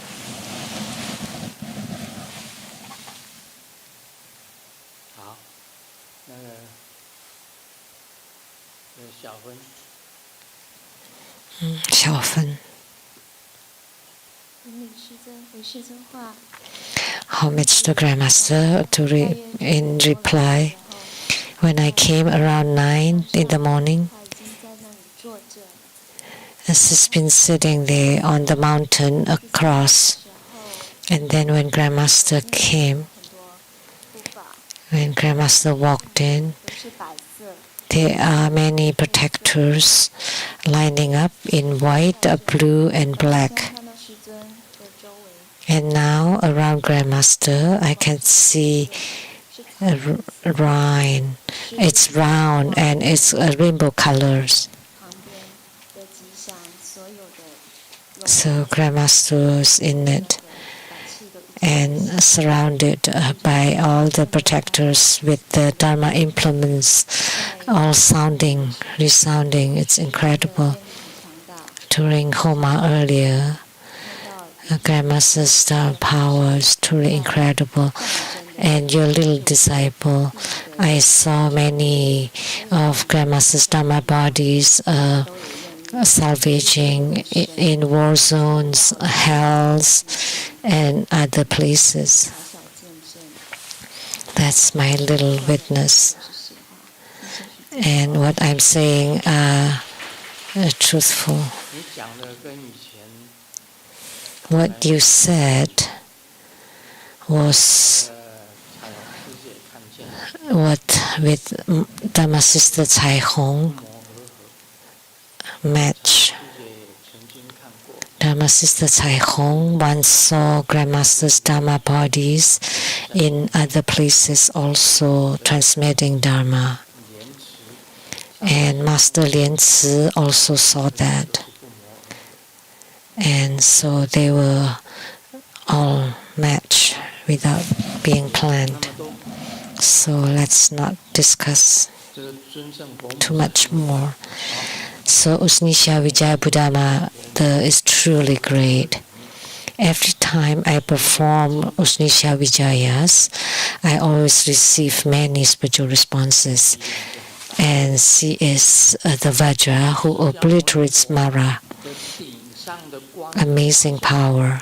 S5: Xiaofen. Homage to Grandmaster in reply. When I came around 9 in the morning, she's been sitting there on the mountain across. And then when Grandmaster came, when Grandmaster walked in, there are many protectors lining up in white, blue, and black. And now around Grandmaster, I can see a rhine. It's round and it's rainbow colors. So Grandmaster was in it and surrounded by all the protectors with the Dharma implements, all sounding, resounding. It's incredible. During Homa earlier, Grandmaster's Dharma power is truly incredible. And your little disciple, I saw many of Grandmaster's Dharma bodies salvaging in war zones, hells, and other places. That's my little witness. And what I'm saying are truthful. What you said was what with Dharma Sister Cai Hong match. Dharma Sister Cai Hong once saw Grandmaster's Dharma bodies in other places also transmitting Dharma. And Master Lian Ci also saw that. And so they were all matched without being planned. So let's not discuss too much more. So Usnisha Vijaya Buddhama is truly great. Every time I perform Usnisha Vijayas, I always receive many spiritual responses. And she is the Vajra who obliterates Mara. Amazing power.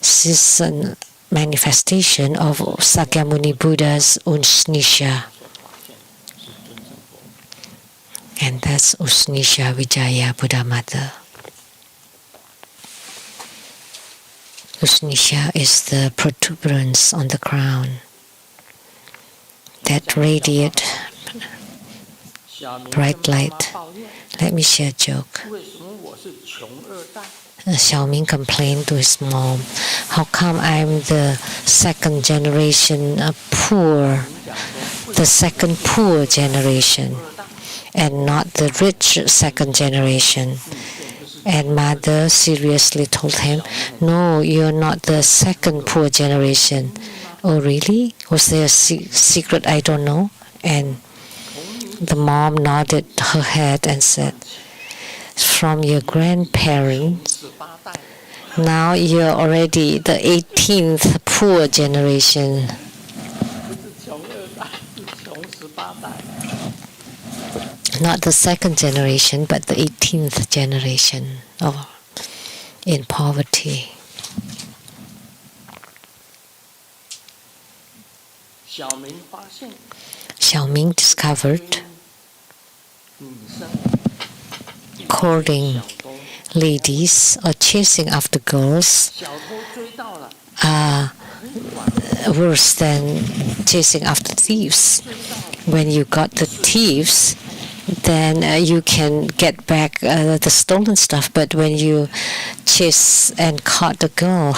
S5: She's a manifestation of Sakyamuni Buddha's Usnisha. And that's Usnisha Vijaya Buddha Mother. Usnisha is the protuberance on the crown that radiate bright light. Let me share a joke. Xiaoming complained to his mom, how come I'm the second generation poor, the second poor generation, and not the rich second generation? And mother seriously told him, no, you're not the second poor generation. Oh really? Was there a secret I don't know? And the mom nodded her head and said, from your grandparents, now you're already the 18th poor generation. Not the second generation, but the 18th generation in poverty. Xiaoming discovered courting ladies or chasing after girls are worse than chasing after thieves. When you got the thieves, then you can get back the stolen stuff. But when you chase and caught the girl,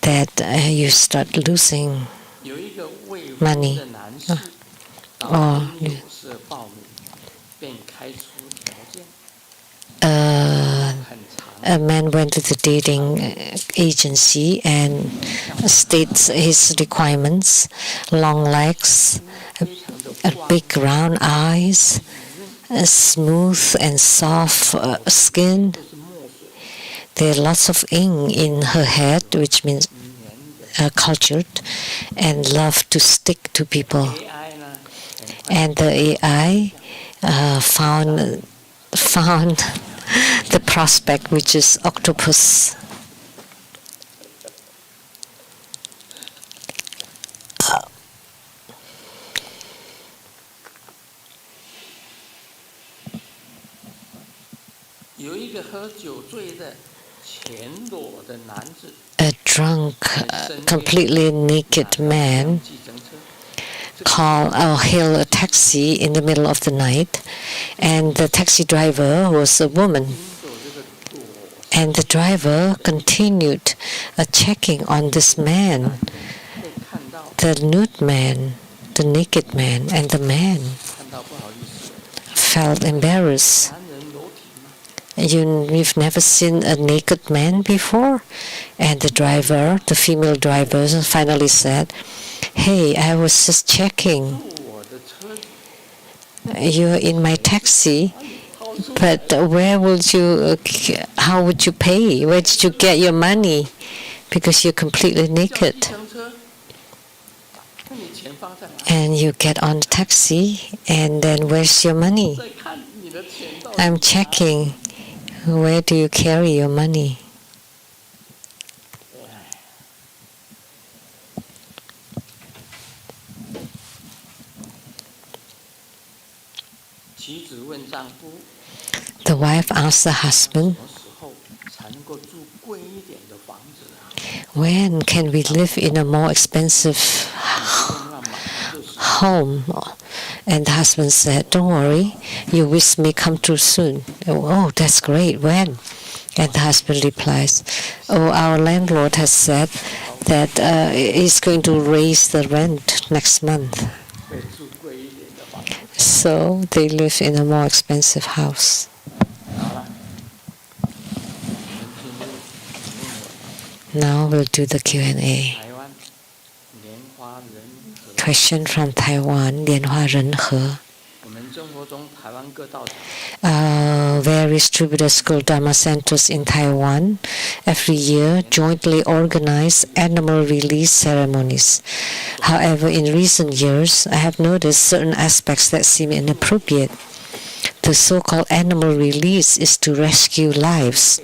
S5: that you start losing money. A man went to the dating agency and states his requirements: long legs, big round eyes, smooth and soft skin. There are lots of ink in her head, which means cultured, and love to stick to people. And the AI found the prospect, which is octopus. A drunk, completely naked man hailed a taxi in the middle of the night, and the taxi driver was a woman. And the driver continued checking on this man, the nude man, the naked man, and the man felt embarrassed. You've never seen a naked man before? And the driver, the female driver, finally said, hey, I was just checking. You're in my taxi, but how would you pay? Where did you get your money? Because you're completely naked. and you get on the taxi, and then where's your money? I'm checking, where do you carry your money? The wife asked the husband, when can we live in a more expensive home? And the husband said, don't worry, your wish may come true soon. Oh, that's great. When? And the husband replies, oh, our landlord has said that he's going to raise the rent next month. So they live in a more expensive house. Now we'll do the Q&A. Question from Taiwan, Lianhua Renhe. Various Buddha school Dharma centers in Taiwan every year jointly organize animal release ceremonies. However, in recent years, I have noticed certain aspects that seem inappropriate. The so-called animal release is to rescue lives,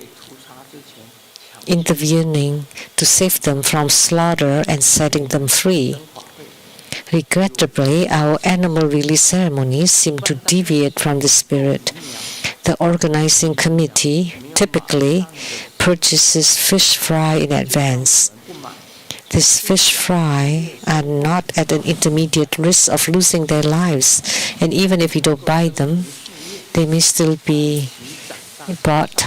S5: intervening to save them from slaughter and setting them free. Regrettably, our animal release ceremonies seem to deviate from the spirit. The organizing committee typically purchases fish fry in advance. These fish fry are not at an intermediate risk of losing their lives, and even if you don't buy them, they may still be bought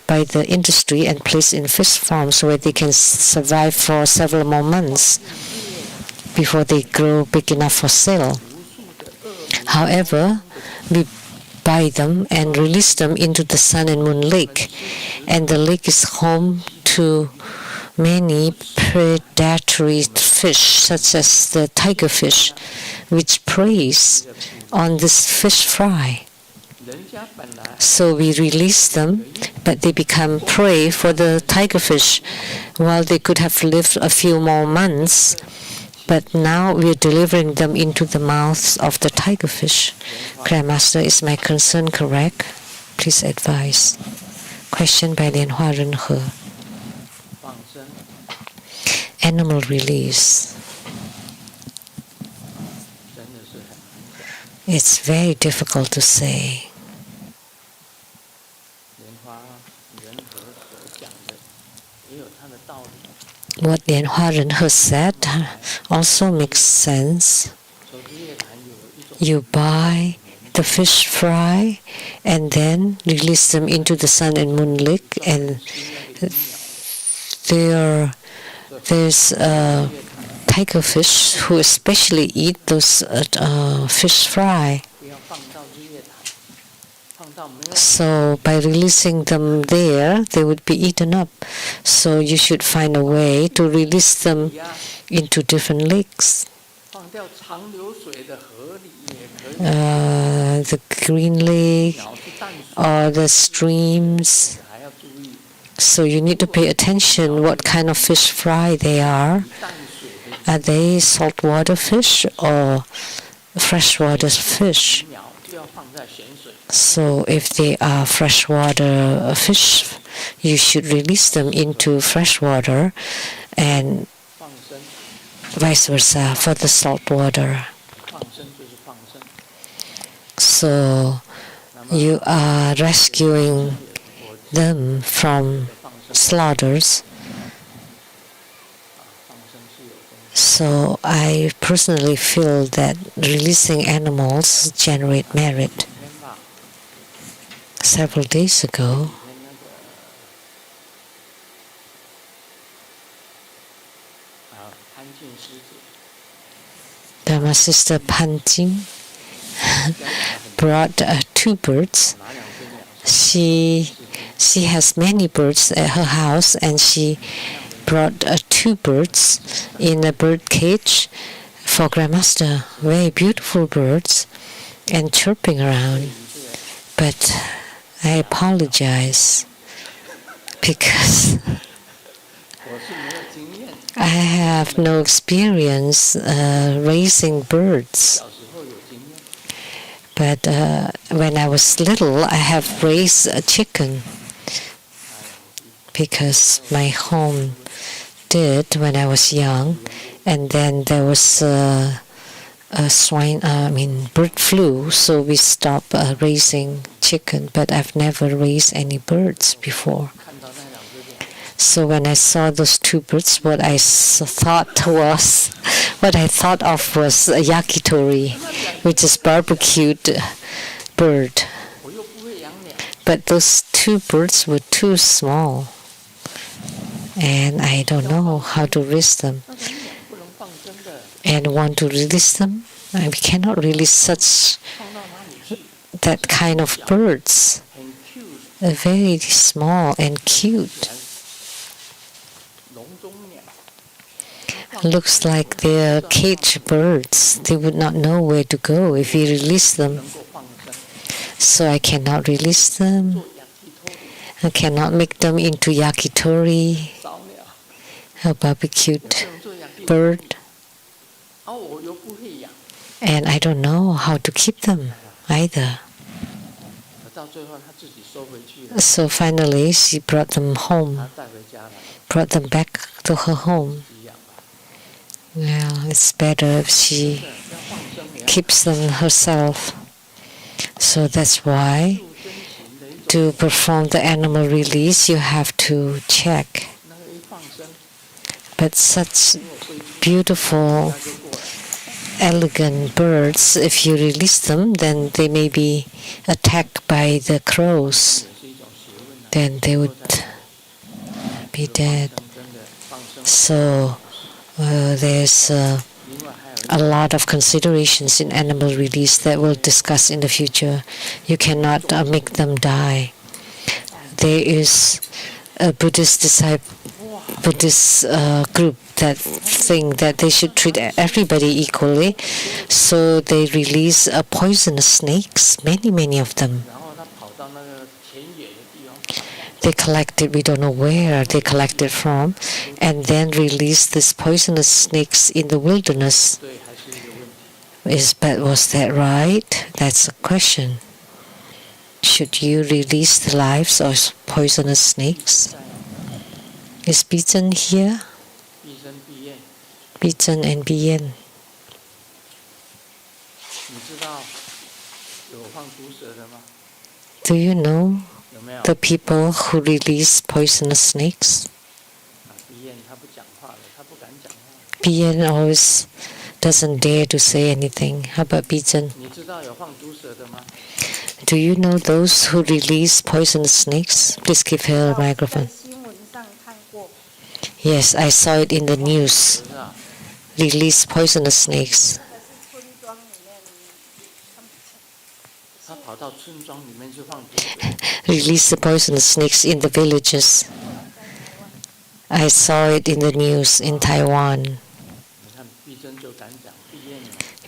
S5: by the industry and placed in fish farms where they can survive for several more months before they grow big enough for sale. However, we buy them and release them into the Sun and Moon Lake, and the lake is home to many predatory fish, such as the tiger fish, which preys on this fish fry. So we release them, but they become prey for the tiger fish, while they could have lived a few more months. But now we are delivering them into the mouths of the tiger fish. Grandmaster, is my concern correct? Please advise. Question by Lianhua Renhe. Animal release. It's very difficult to say. What Lianhua Renhe said also makes sense. You buy the fish fry and then release them into the Sun and Moon Lake, and there's a tiger fish who especially eat those fish fry. So by releasing them there, they would be eaten up. So you should find a way to release them into different lakes. The Green Lake or the streams. So you need to pay attention what kind of fish fry they are. Are they saltwater fish or freshwater fish? So if they are freshwater fish, you should release them into freshwater, and vice versa for the saltwater. So you are rescuing them from slaughters. So I personally feel that releasing animals generate merit. Several days ago, Dharma Sister Pan Jing brought 2 birds. She has many birds at her house, and she brought 2 birds in a bird cage for Grandmaster. Very beautiful birds and chirping around. But I apologize because I have no experience raising birds. But when I was little, I have raised a chicken because my home did when I was young. And then there was bird flu, so we stopped raising chicken. But I've never raised any birds before. So when I saw those two birds, what I thought of was a yakitori, which is barbecued bird. But those two birds were too small, and I don't know how to raise them. And want to release them, we cannot release that kind of birds. They're very small and cute. Looks like they're cage birds. They would not know where to go if we release them. So I cannot release them. I cannot make them into yakitori, a barbecued bird. And I don't know how to keep them either. So finally, she brought them home, brought them back to her home. Well, it's better if she keeps them herself. So that's why to perform the animal release, you have to check. But such beautiful, elegant birds, if you release them, then they may be attacked by the crows. Then they would be dead. So there's a lot of considerations in animal release that we'll discuss in the future. You cannot make them die. There is a Buddhist group that think that they should treat everybody equally, so they release poisonous snakes, many of them. They collected, we don't know where they collected from, and then release these poisonous snakes in the wilderness. Was that right? That's a question. Should you release the lives of poisonous snakes? Is Bijan here? Bijan and Bien. Do you know the people who release poisonous snakes? Bien always doesn't dare to say anything. How about Bijan? Do you know those who release poisonous snakes? Please give her a microphone. Yes, I saw it in the news. Release poisonous snakes. Release the poisonous snakes in the villages. I saw it in the news in Taiwan.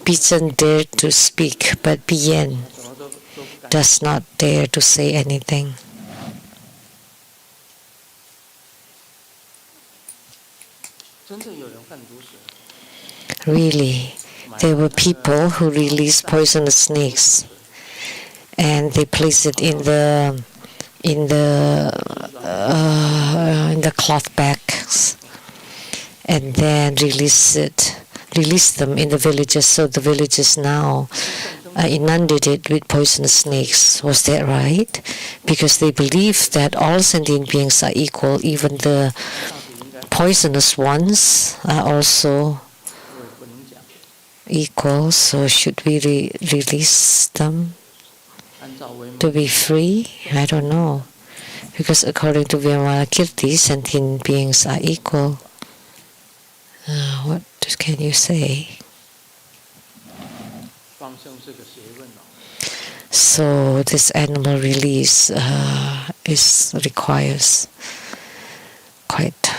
S5: Bijan dared to speak, but Bien does not dare to say anything. Really, there were people who released poisonous snakes, and they placed it in the cloth bags, and then released them in the villages. So the villages now inundated with poisonous snakes. Was that right? Because they believe that all sentient beings are equal, even the poisonous ones are also equal. So should we release them to be free? I don't know. Because according to Vimalakirti, sentient beings are equal. What can you say? So this animal release requires quite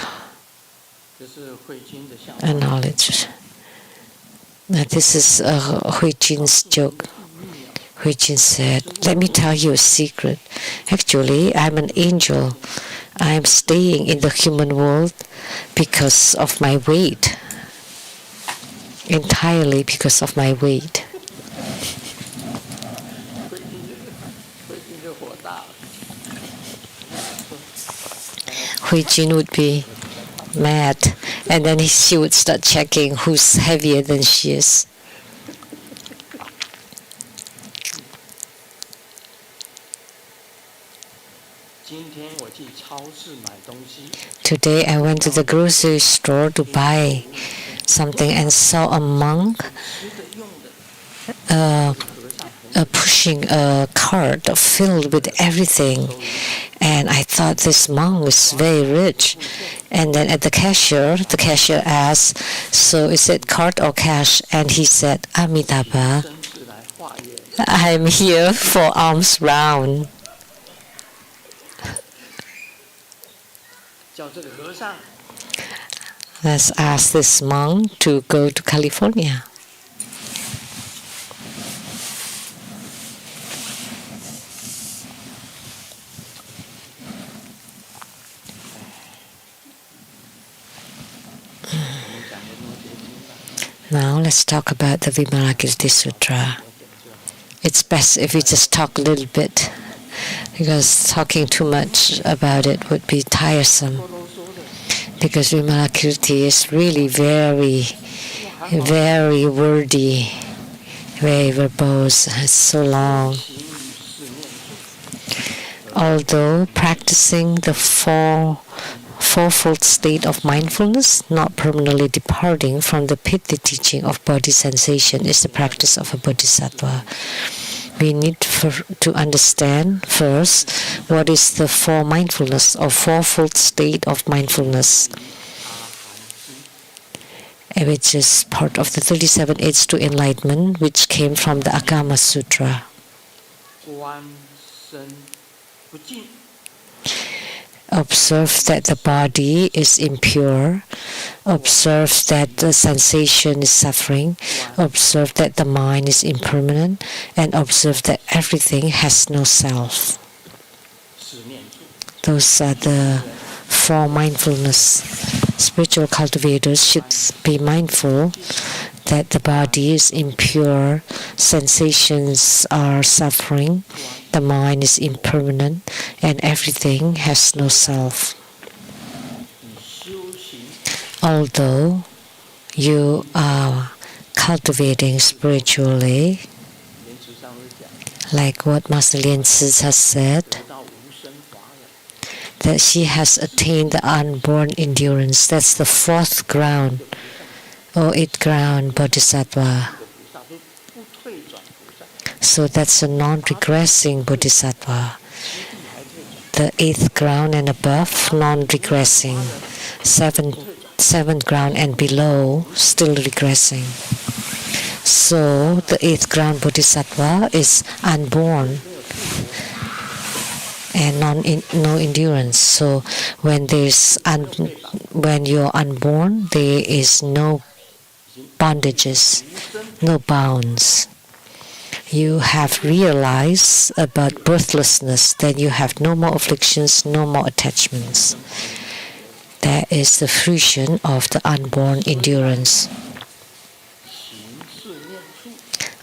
S5: a knowledge. This is Hui Jin's joke. Hui Jin said, "Let me tell you a secret. Actually, I'm an angel. I'm staying in the human world because of my weight. Entirely because of my weight.
S6: 会听就火大了。
S5: Hui Jin would be mad, and then she would start checking who's heavier than she is.
S6: 今天我去超市买东西，
S5: Today I went to the grocery store to buy something and saw a monk
S6: 吃的用的， 和尚
S5: pushing a cart filled with everything. And I thought this monk was very rich. And then at the cashier asked, "So is it cart or cash?" And he said, "Amitabha,
S6: 真是来化缘。
S5: I'm here for alms round."
S6: 叫这个和尚
S5: Let's ask this monk to go to California.
S6: 我们讲的那些经吧，
S5: Now let's talk about the Vimalakirti Sutra.
S6: 我点就好。
S5: It's best if we just talk a little bit, because talking too much about it would be tiresome.
S6: 啰啰嗦的，
S5: Because Vimalakirti is really very, very wordy, very verbose. It's so long.
S6: 行与是念处，
S5: Although practicing the fourfold state of mindfulness, not permanently departing from the pithy teaching of body sensation, is the practice of a bodhisattva. We need to understand first what is the four mindfulness or fourfold state of mindfulness,
S6: 阿含经，
S5: which is part of the 37 aids to enlightenment, which came from the Agama Sutra.
S6: 观身不净，
S5: Observe that the body is impure. Observe that the sensation is suffering. Observe that the mind is impermanent. And observe that everything has no self.
S6: 是念处，
S5: Those are the four mindfulness. Spiritual cultivators should be mindful that the body is impure, sensations are suffering, the mind is impermanent, and everything has no self.
S6: 以修行
S5: Although you are cultivating spiritually,
S6: 莲池上会讲，
S5: like what Master Lian Tzu has said,
S6: 得到无生法忍，
S5: that she has attained the unborn endurance. That's the fourth ground, or eighth ground bodhisattva.
S6: 菩萨都不退转菩萨，
S5: So that's a non-regressing bodhisattva.
S6: 七地还退转，
S5: The eighth ground and above, non-regressing. Seventh ground and below, still regressing. So the eighth ground bodhisattva is unborn and no endurance. So when when you're unborn, there is no bondages, no bounds. You have realized about birthlessness, then you have no more afflictions, no more attachments. That is the fruition of the unborn endurance.
S6: 行是念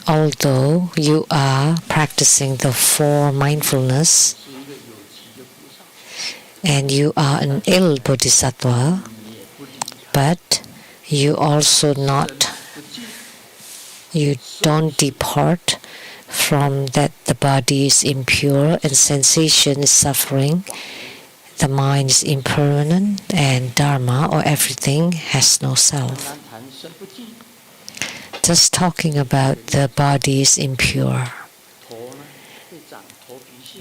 S6: 处，
S5: Although you are practicing the four mindfulness
S6: 是一个有情的菩萨，
S5: and you are an ill bodhisattva,
S6: 你也不离开，
S5: but you also not,
S6: 不净，
S5: you don't depart from that the body is impure and sensation is suffering, the mind is impermanent, and Dharma or everything has no
S6: 单
S5: self.
S6: 单谈身不净，
S5: Just talking about the body is impure.
S6: 头呢会长头皮屑，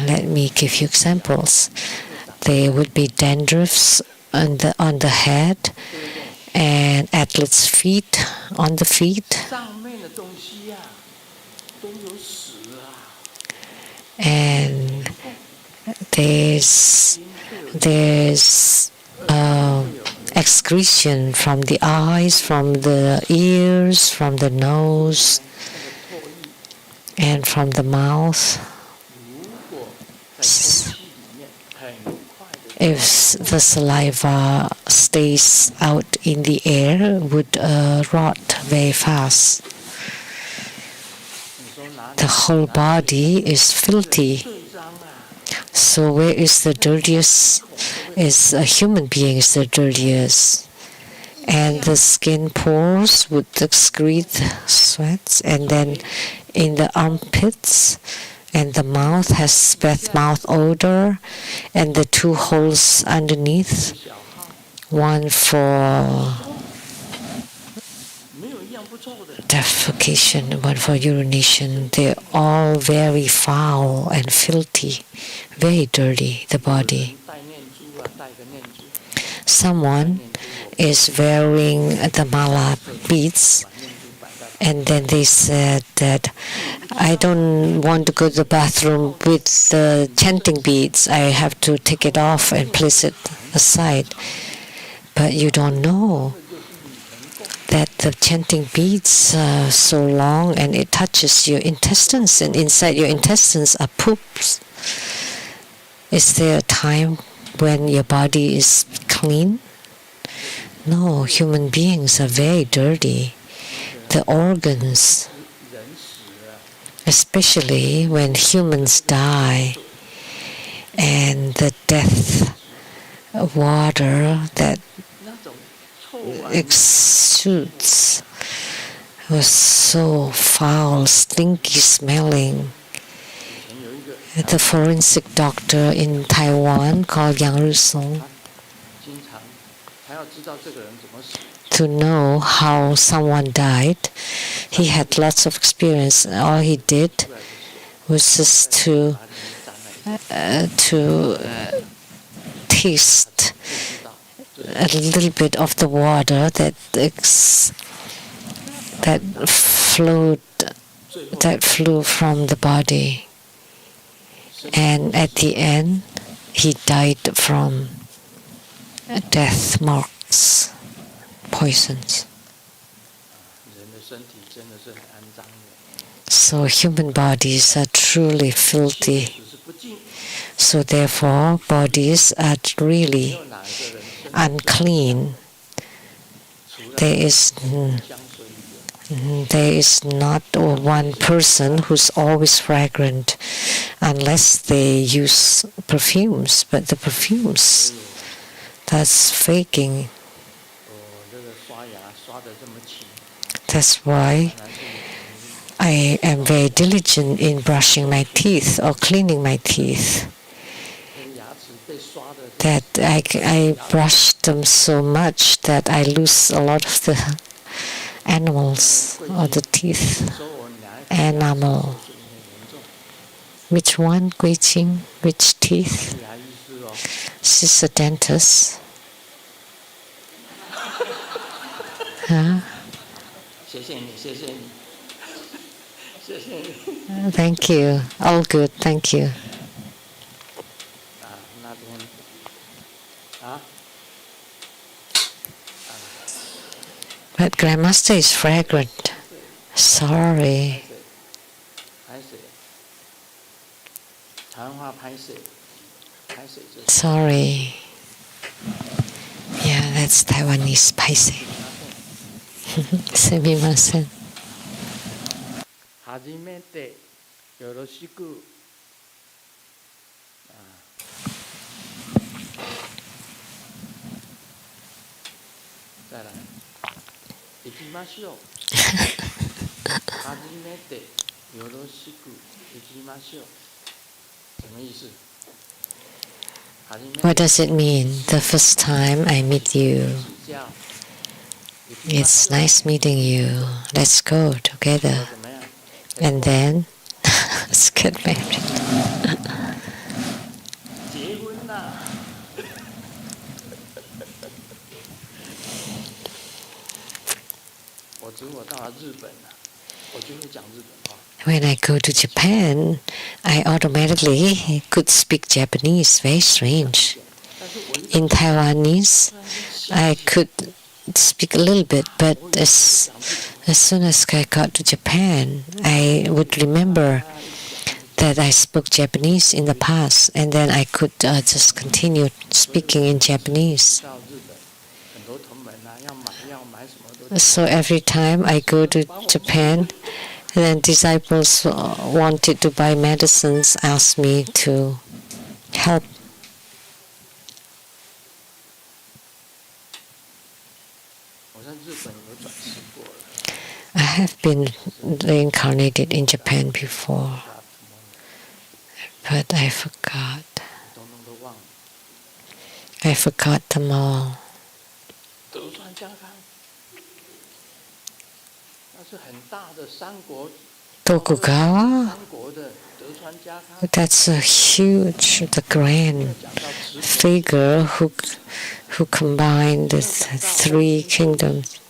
S5: Let me give you examples. There would be dandruffs on the head and athlete's feet on the feet,
S6: 上面的东西呀、都有屎啊，
S5: and there's excretion from the eyes, from the ears, from the nose,
S6: 那个唾液，
S5: and from the mouth.
S6: 如果在空气里面很快的
S5: If the saliva stays out in the air, would rot very fast. The whole body is filthy. So where is the dirtiest? Is a human being is the dirtiest. And the skin pores would excrete sweats, and then in the armpits, and the mouth has bad mouth odor, and the two holes underneath, one for defecation, one for urination. They're all very foul and filthy, very dirty, the body. Someone is wearing the mala beads, and then they said that I don't want to go to the bathroom with the chanting beads. I have to take it off and place it aside. But you don't know that the chanting beads are so long and it touches your intestines, and inside your intestines are poops. Is there a time when your body is clean? No, human beings are very dirty. The organs, especially when humans die, and the death water that exudes was so foul, stinky smelling. The forensic doctor in Taiwan called Yang Rusong, to know how someone died, he had lots of experience. All he did was just to taste a little bit of the water that flew from the body, and at the end he died from death marks, poisons. So human bodies are truly filthy. So therefore, bodies are really unclean. There is not one person who's always fragrant, unless they use perfumes. But the perfumes, that's faking. That's why I am very diligent in brushing my teeth or cleaning my teeth. That I brush them so much that I lose a lot of the animals or the teeth enamel. Which one, Gui Qing? Which teeth? She's a dentist. Huh? Thank you. All good. Thank you. But Grandmaster is fragrant. Sorry. Sorry. Yeah, that's Taiwanese paise. Sumimasen.
S6: 初めてよろしく。再来。行きましょう。初めてよろしく行きましょう。什么意思？
S5: What does it mean? The first time I meet you. It's nice meeting you. Let's go together. And then, let's get married. When I go to Japan, I automatically could speak Japanese. Very strange. In Taiwanese, I could speak a little bit, but as soon as I got to Japan, I would remember that I spoke Japanese in the past, and then I could just continue speaking in Japanese. So every time I go to Japan, then disciples wanted to buy medicines, asked me to help. I have been reincarnated in Japan before, but I forgot. I forgot them all. Tokugawa? That's a huge, the grand figure who combined the three kingdoms.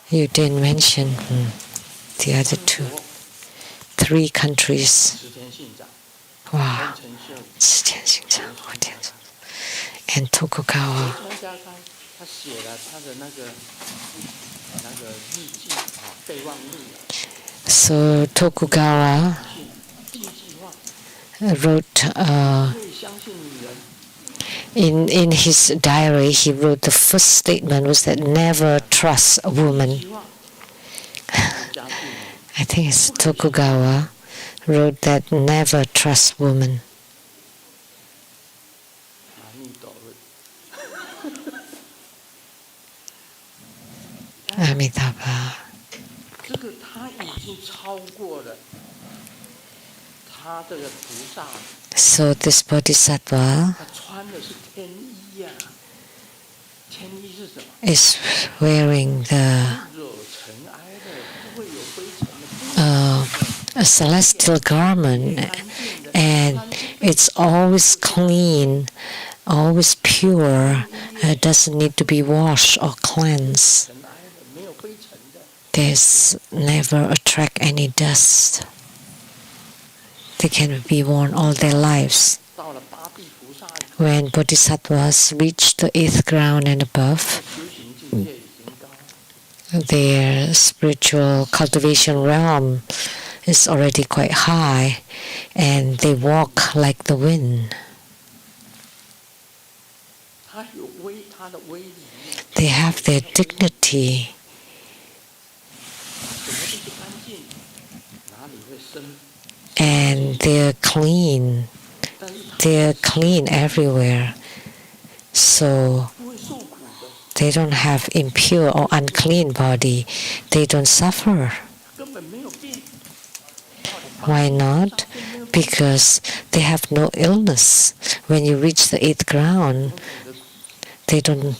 S5: You didn't mention the other two. 3 countries. Wow. And Tokugawa. So Tokugawa wrote in his diary, he wrote the first statement was that never trust a woman. I think it's Tokugawa wrote that never trust woman. Amitabha. So this Bodhisattva is wearing a celestial garment, and it's always clean, always pure. It doesn't need to be washed or cleansed. There's never attract any dust. They can be worn all their lives. When bodhisattvas reach the 8th ground and above, their spiritual cultivation realm is already quite high, and they walk like the wind. They have their dignity. And they're clean everywhere. So they don't have impure or unclean body. They don't suffer. Why not? Because they have no illness. When you reach the 8th ground, they don't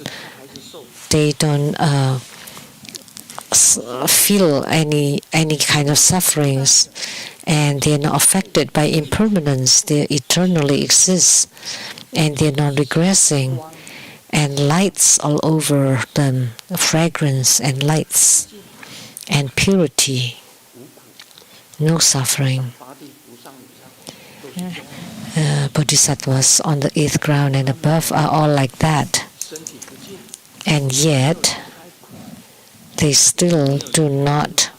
S5: feel any kind of sufferings, and they're not affected by impermanence. They eternally exist, and they're not regressing. And lights all over them, fragrance and lights, and purity, no suffering. Bodhisattvas on the 8th ground and above are all like that, and yet they still do not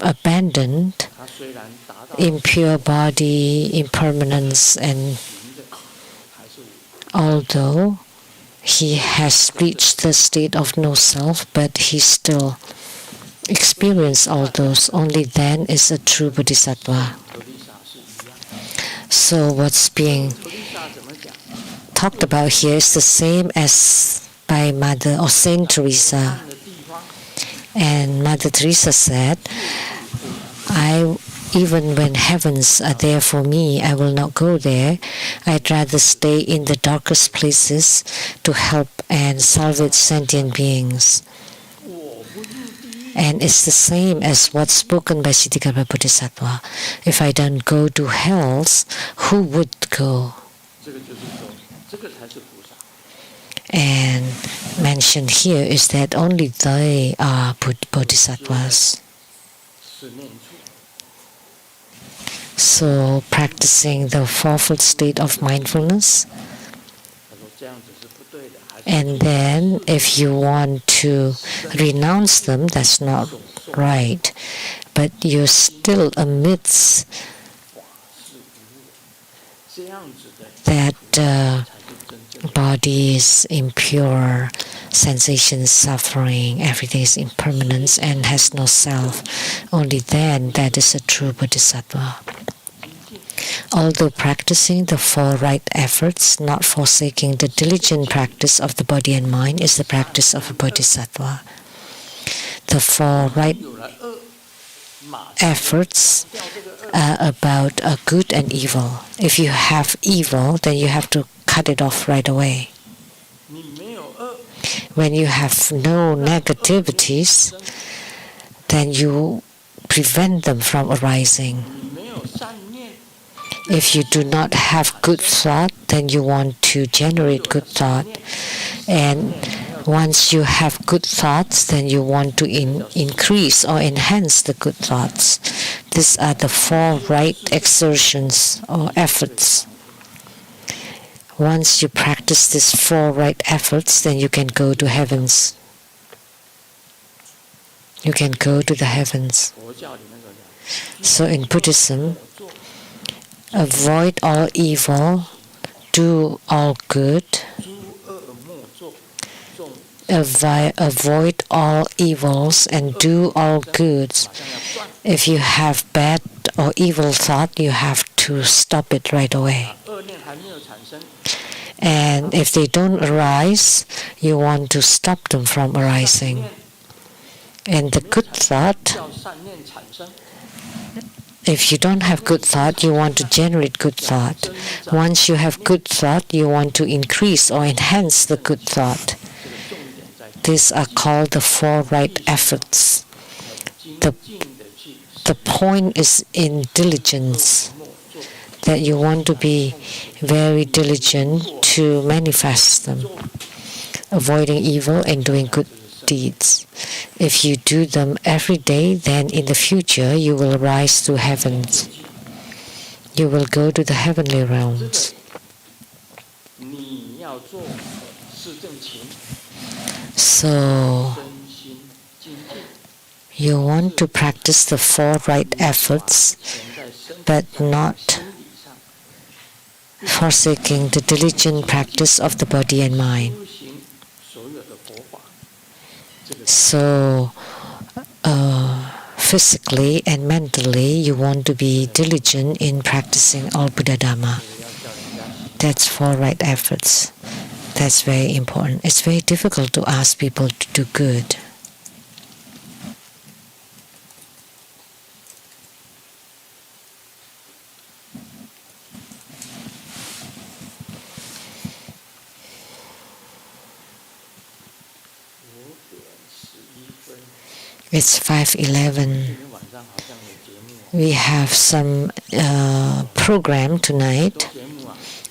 S5: abandon impure body, impermanence, and although he has reached the state of no self, but he still experiences all those. Only then is a true bodhisattva. So what's being talked about here is the same as by Mother or Saint Teresa. And Mother Teresa said, even when heavens are there for me, I will not go there. I'd rather stay in the darkest places to help and salvage sentient beings. And it's the same as what's spoken by Siddhikarma Bodhisattva. If I don't go to hells, who would go? And mentioned here is that only they are bodhisattvas. So practicing the fourfold state of mindfulness, and then if you want to renounce them, that's not right. but you're still amidst that body is impure, sensation, suffering, everything is impermanence and has no self. Only then that is a true bodhisattva. Although practicing the four right efforts, not forsaking the diligent practice of the body and mind is the practice of a bodhisattva. The four right efforts are about good and evil. If you have evil, then you have to cut it off right away. When you have no negativities, then you prevent them from arising. If you do not have good thought, then you want to generate good thought. And once you have good thoughts, then you want to increase or enhance the good thoughts. These are the four right exertions or efforts. Once you practice these four right efforts, then you can go to heavens. You can go to the heavens. So in Buddhism, avoid all evil, do all good. Avoid all evils and do all goods. If you have bad or evil thought, you have to stop it right away. And if they don't arise, you want to stop them from arising. And the good thought, if you don't have good thought, you want to generate good thought. Once you have good thought, you want to increase or enhance the good thought. These are called the four right efforts. The point is in diligence, that you want to be very diligent to manifest them, avoiding evil and doing good deeds. If you do them every day, then in the future you will rise to heavens. You will go to the heavenly realms. So you want to practice the four right efforts, but not forsaking the diligent practice of the body and mind. So physically and mentally, you want to be diligent in practicing all Buddha Dhamma. That's four right efforts. That's very important. It's very difficult to ask people to do good. It's 5:11. We have some program tonight,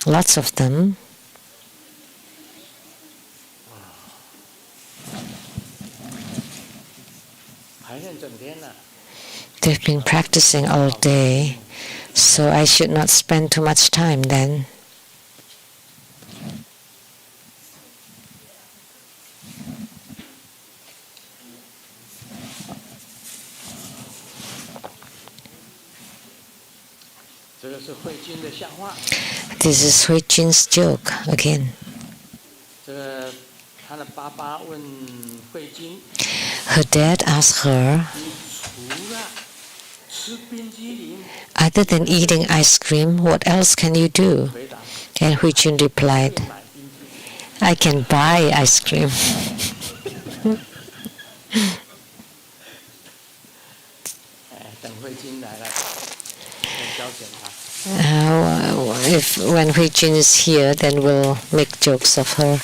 S5: lots of them. They've been practicing all day, so I should not spend too much time then. This is Hui Jun's joke again. Her dad asked her, other than eating ice cream, what else can you do? And Hui Jun replied, I can buy ice cream. When Hui Jun is here, then we'll make jokes of her.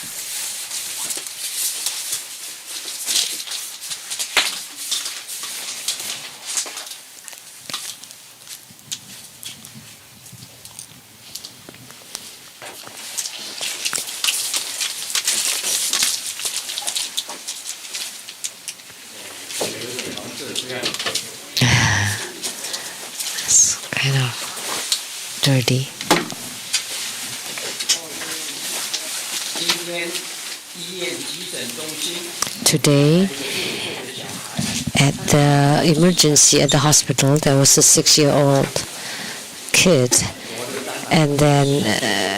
S5: It's kind of dirty. Today at the emergency at the hospital. There was a 6-year-old kid, and then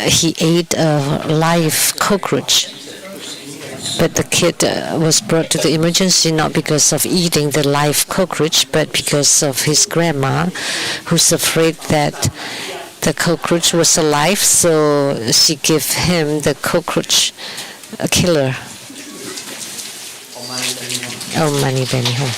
S5: he ate a live cockroach. But the kid was brought to the emergency not because of eating the live cockroach, but because of his grandma, who's afraid that the cockroach was alive, so she gave him the cockroach killer. Oh, Mani Beni Home.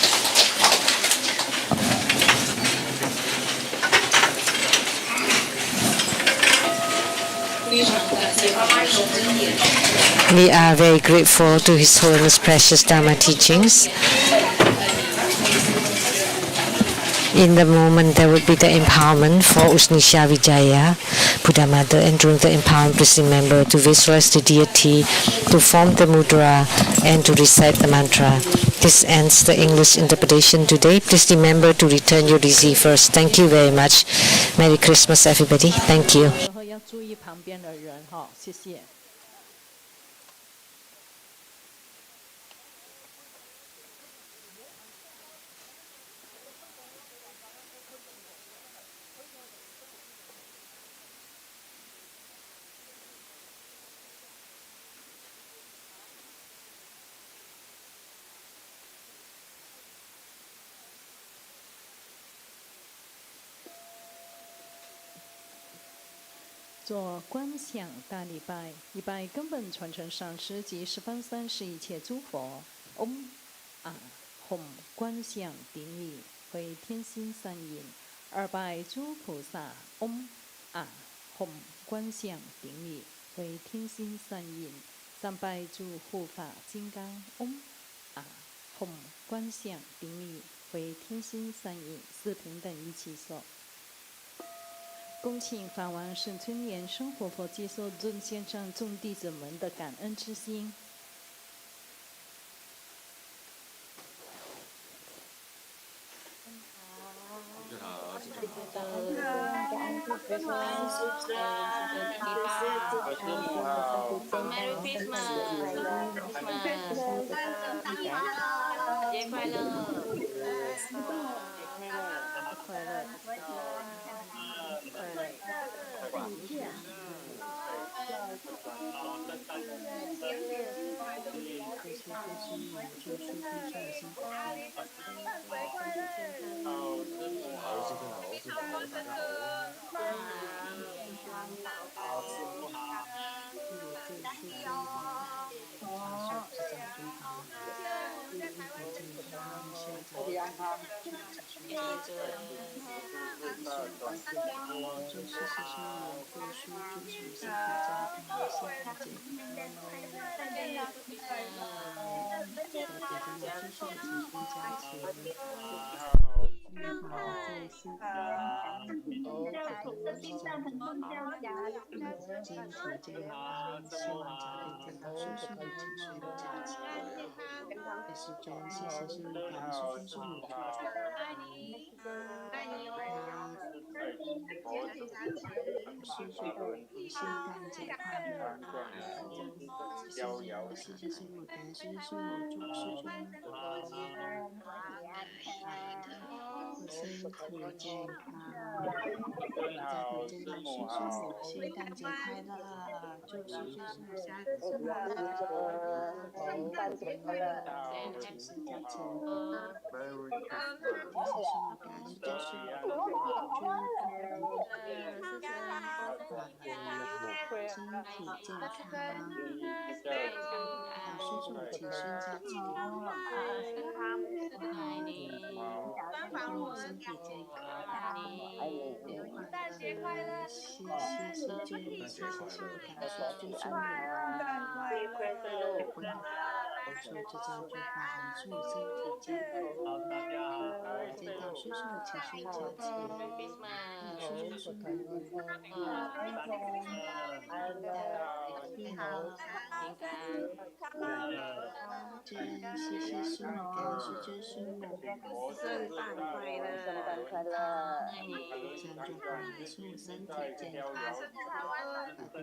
S5: We are very grateful to His Holiness Precious Dharma teachings. In the moment, there would be the empowerment for Usnisha Vijaya, Buddha Mother, and during the empowerment, please remember to visualize the deity, to form the mudra, and to recite the mantra. This ends the English interpretation today. Please remember to return your receivers. Thank you very much. Merry Christmas, everybody. Thank you.
S2: 要注意旁边的人哈，谢谢。做观想大礼拜，礼拜根本传承上师及十方三世一切诸佛。嗡啊吽观想顶礼，回天心三引。二拜诸菩萨。嗡啊吽观想顶礼，回天心三引。三拜诸护法金刚。嗡啊吽观想顶礼，回天心三引。四平等一起手。恭请法王圣尊严生活佛接受尊先生众弟子们的感恩之心。
S4: Merry Christmas，节快乐，
S2: 快乐，快乐。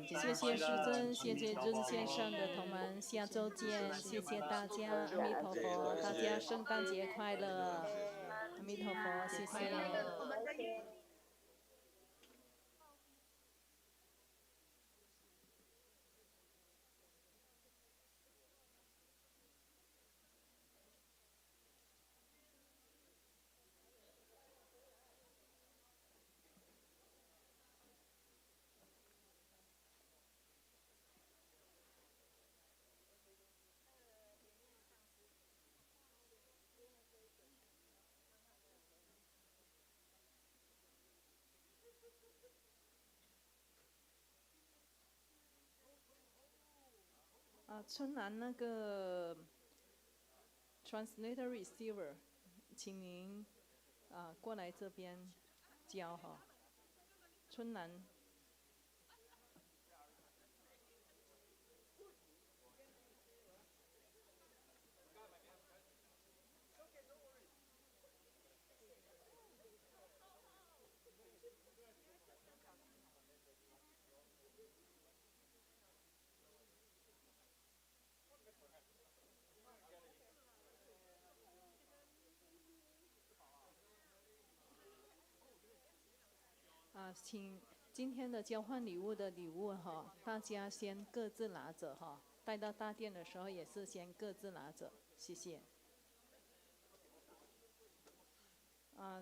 S2: 谢谢师尊，谢谢尊先生的同门，下周见，谢谢。谢大家，阿弥陀佛，大家圣诞节快乐，阿弥陀佛，谢谢。春兰那个 translator receiver， 请您过来这边教哈，春兰。请今天的交换礼物的礼物哈，大家先各自拿着哈，带到大殿的时候也是先各自拿着，谢谢。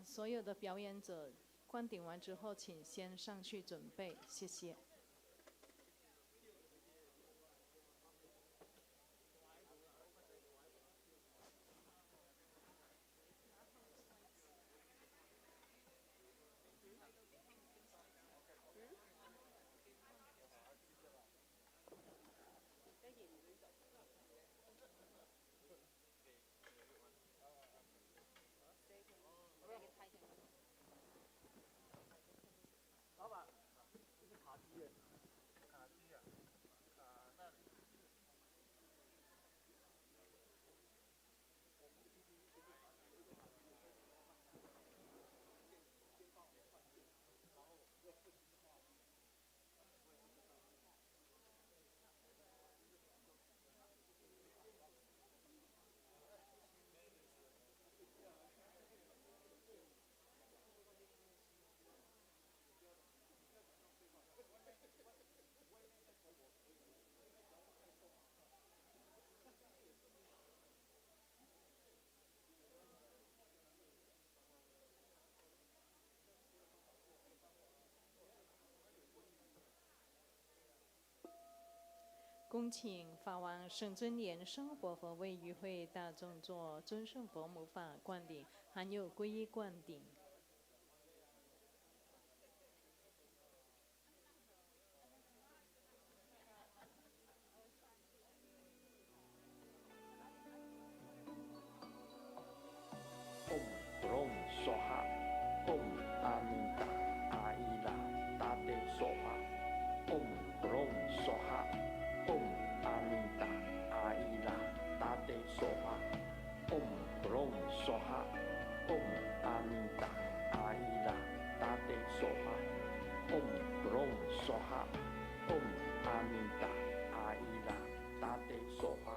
S2: 所有的表演者灌顶完之后，请先上去准备，谢谢。
S1: 老板，这是卡机耶。卡机啊，那里。
S2: 恭请法王圣尊莲生活佛为与会大众做尊胜佛母法灌顶，含有皈依灌顶。
S6: Om Rom Soha Om Amida Aila Tate Soha Om Rom Soha Om Amida Aila Tate Soha Om Rom Soha Om Amida Aila Tate Soha Om Rom Soha Om Amida Aila Tate Soha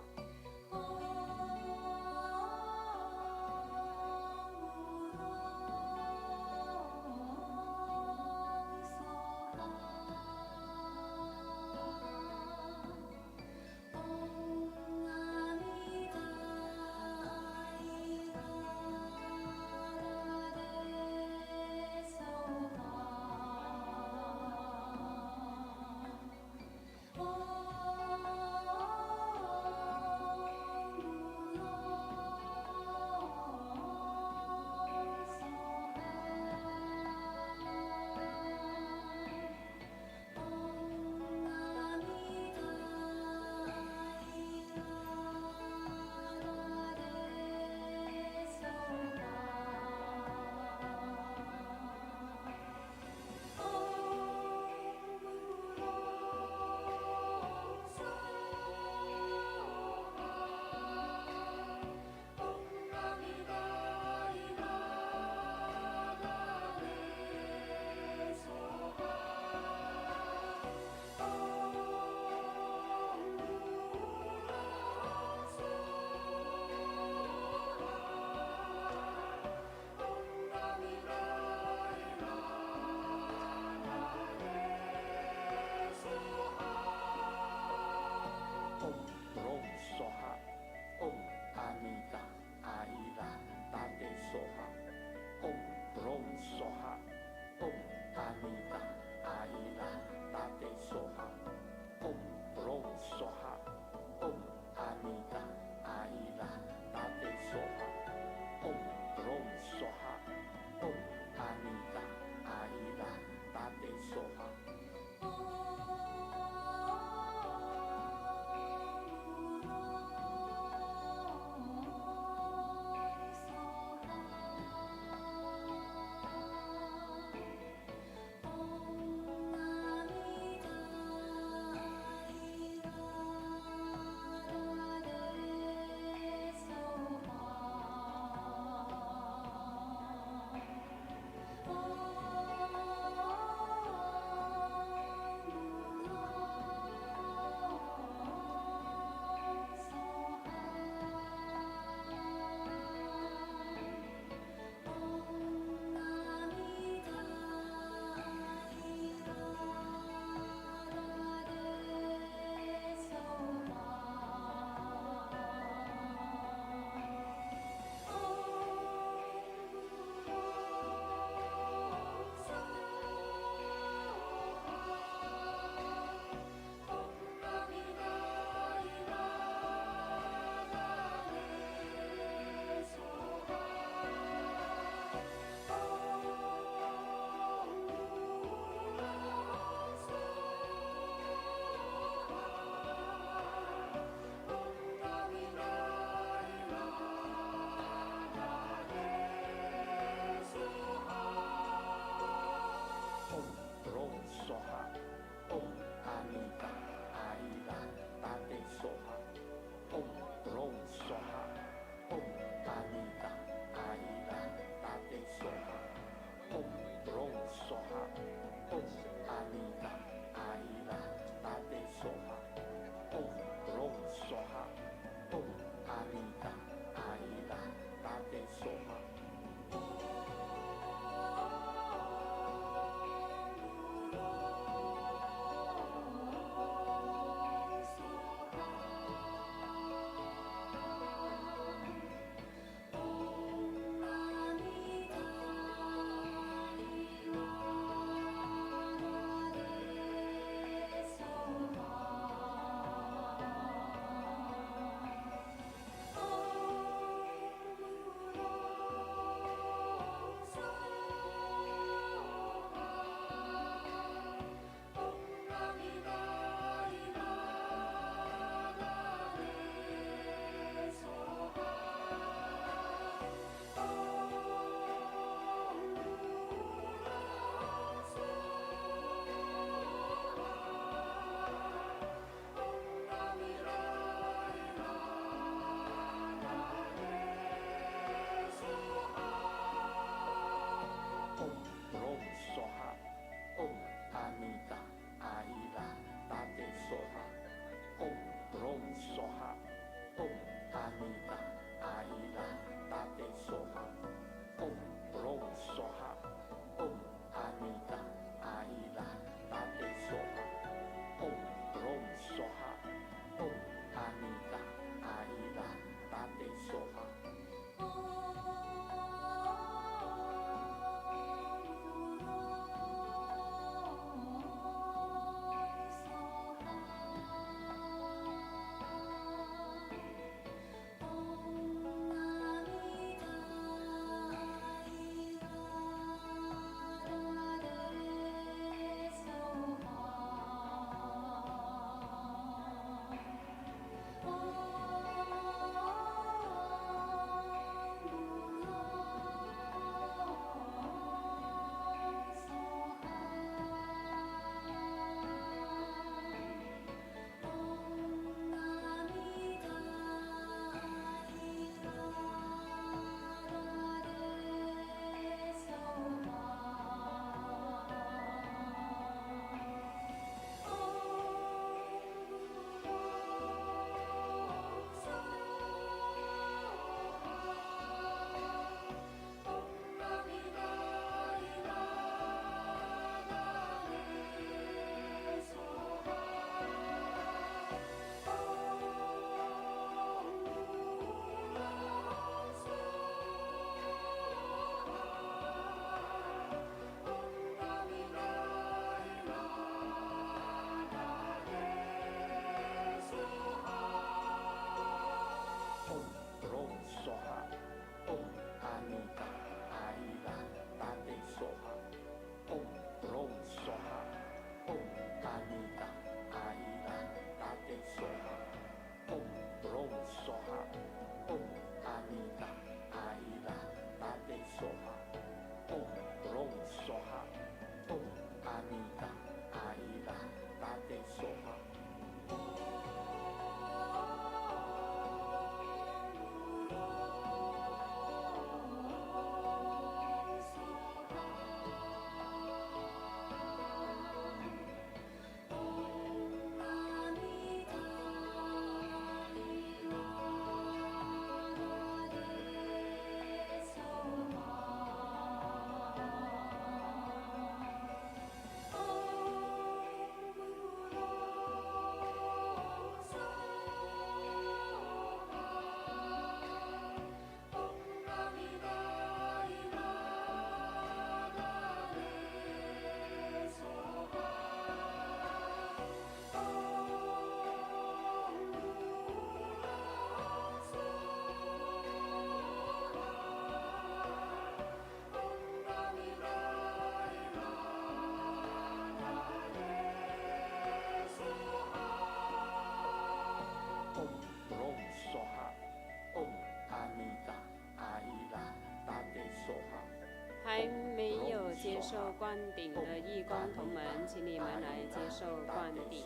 S7: 请你们来接受灌顶。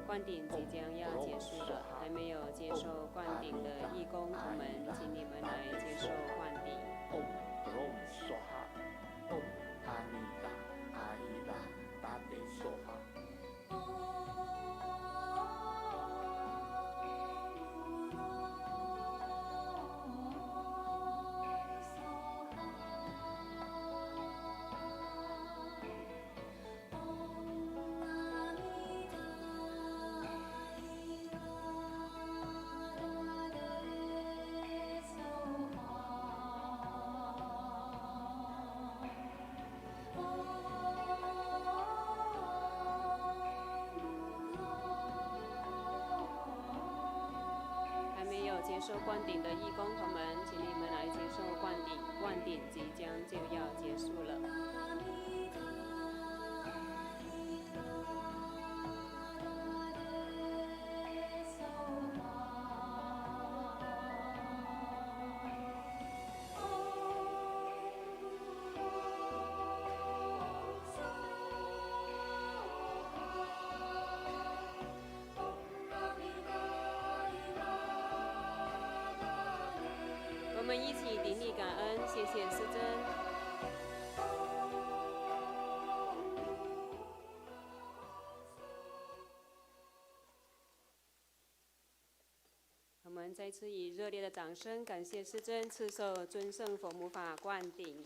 S7: 灌顶即将要结束了，还没有接受灌顶的义工同们，请你们来接受灌顶。接受灌顶的义工同们，请你们来接受灌顶。灌顶即将就要结束了。我们一起顶礼感恩，谢谢师尊。我们再次以热烈的掌声感谢师尊赐受尊胜佛母法灌顶。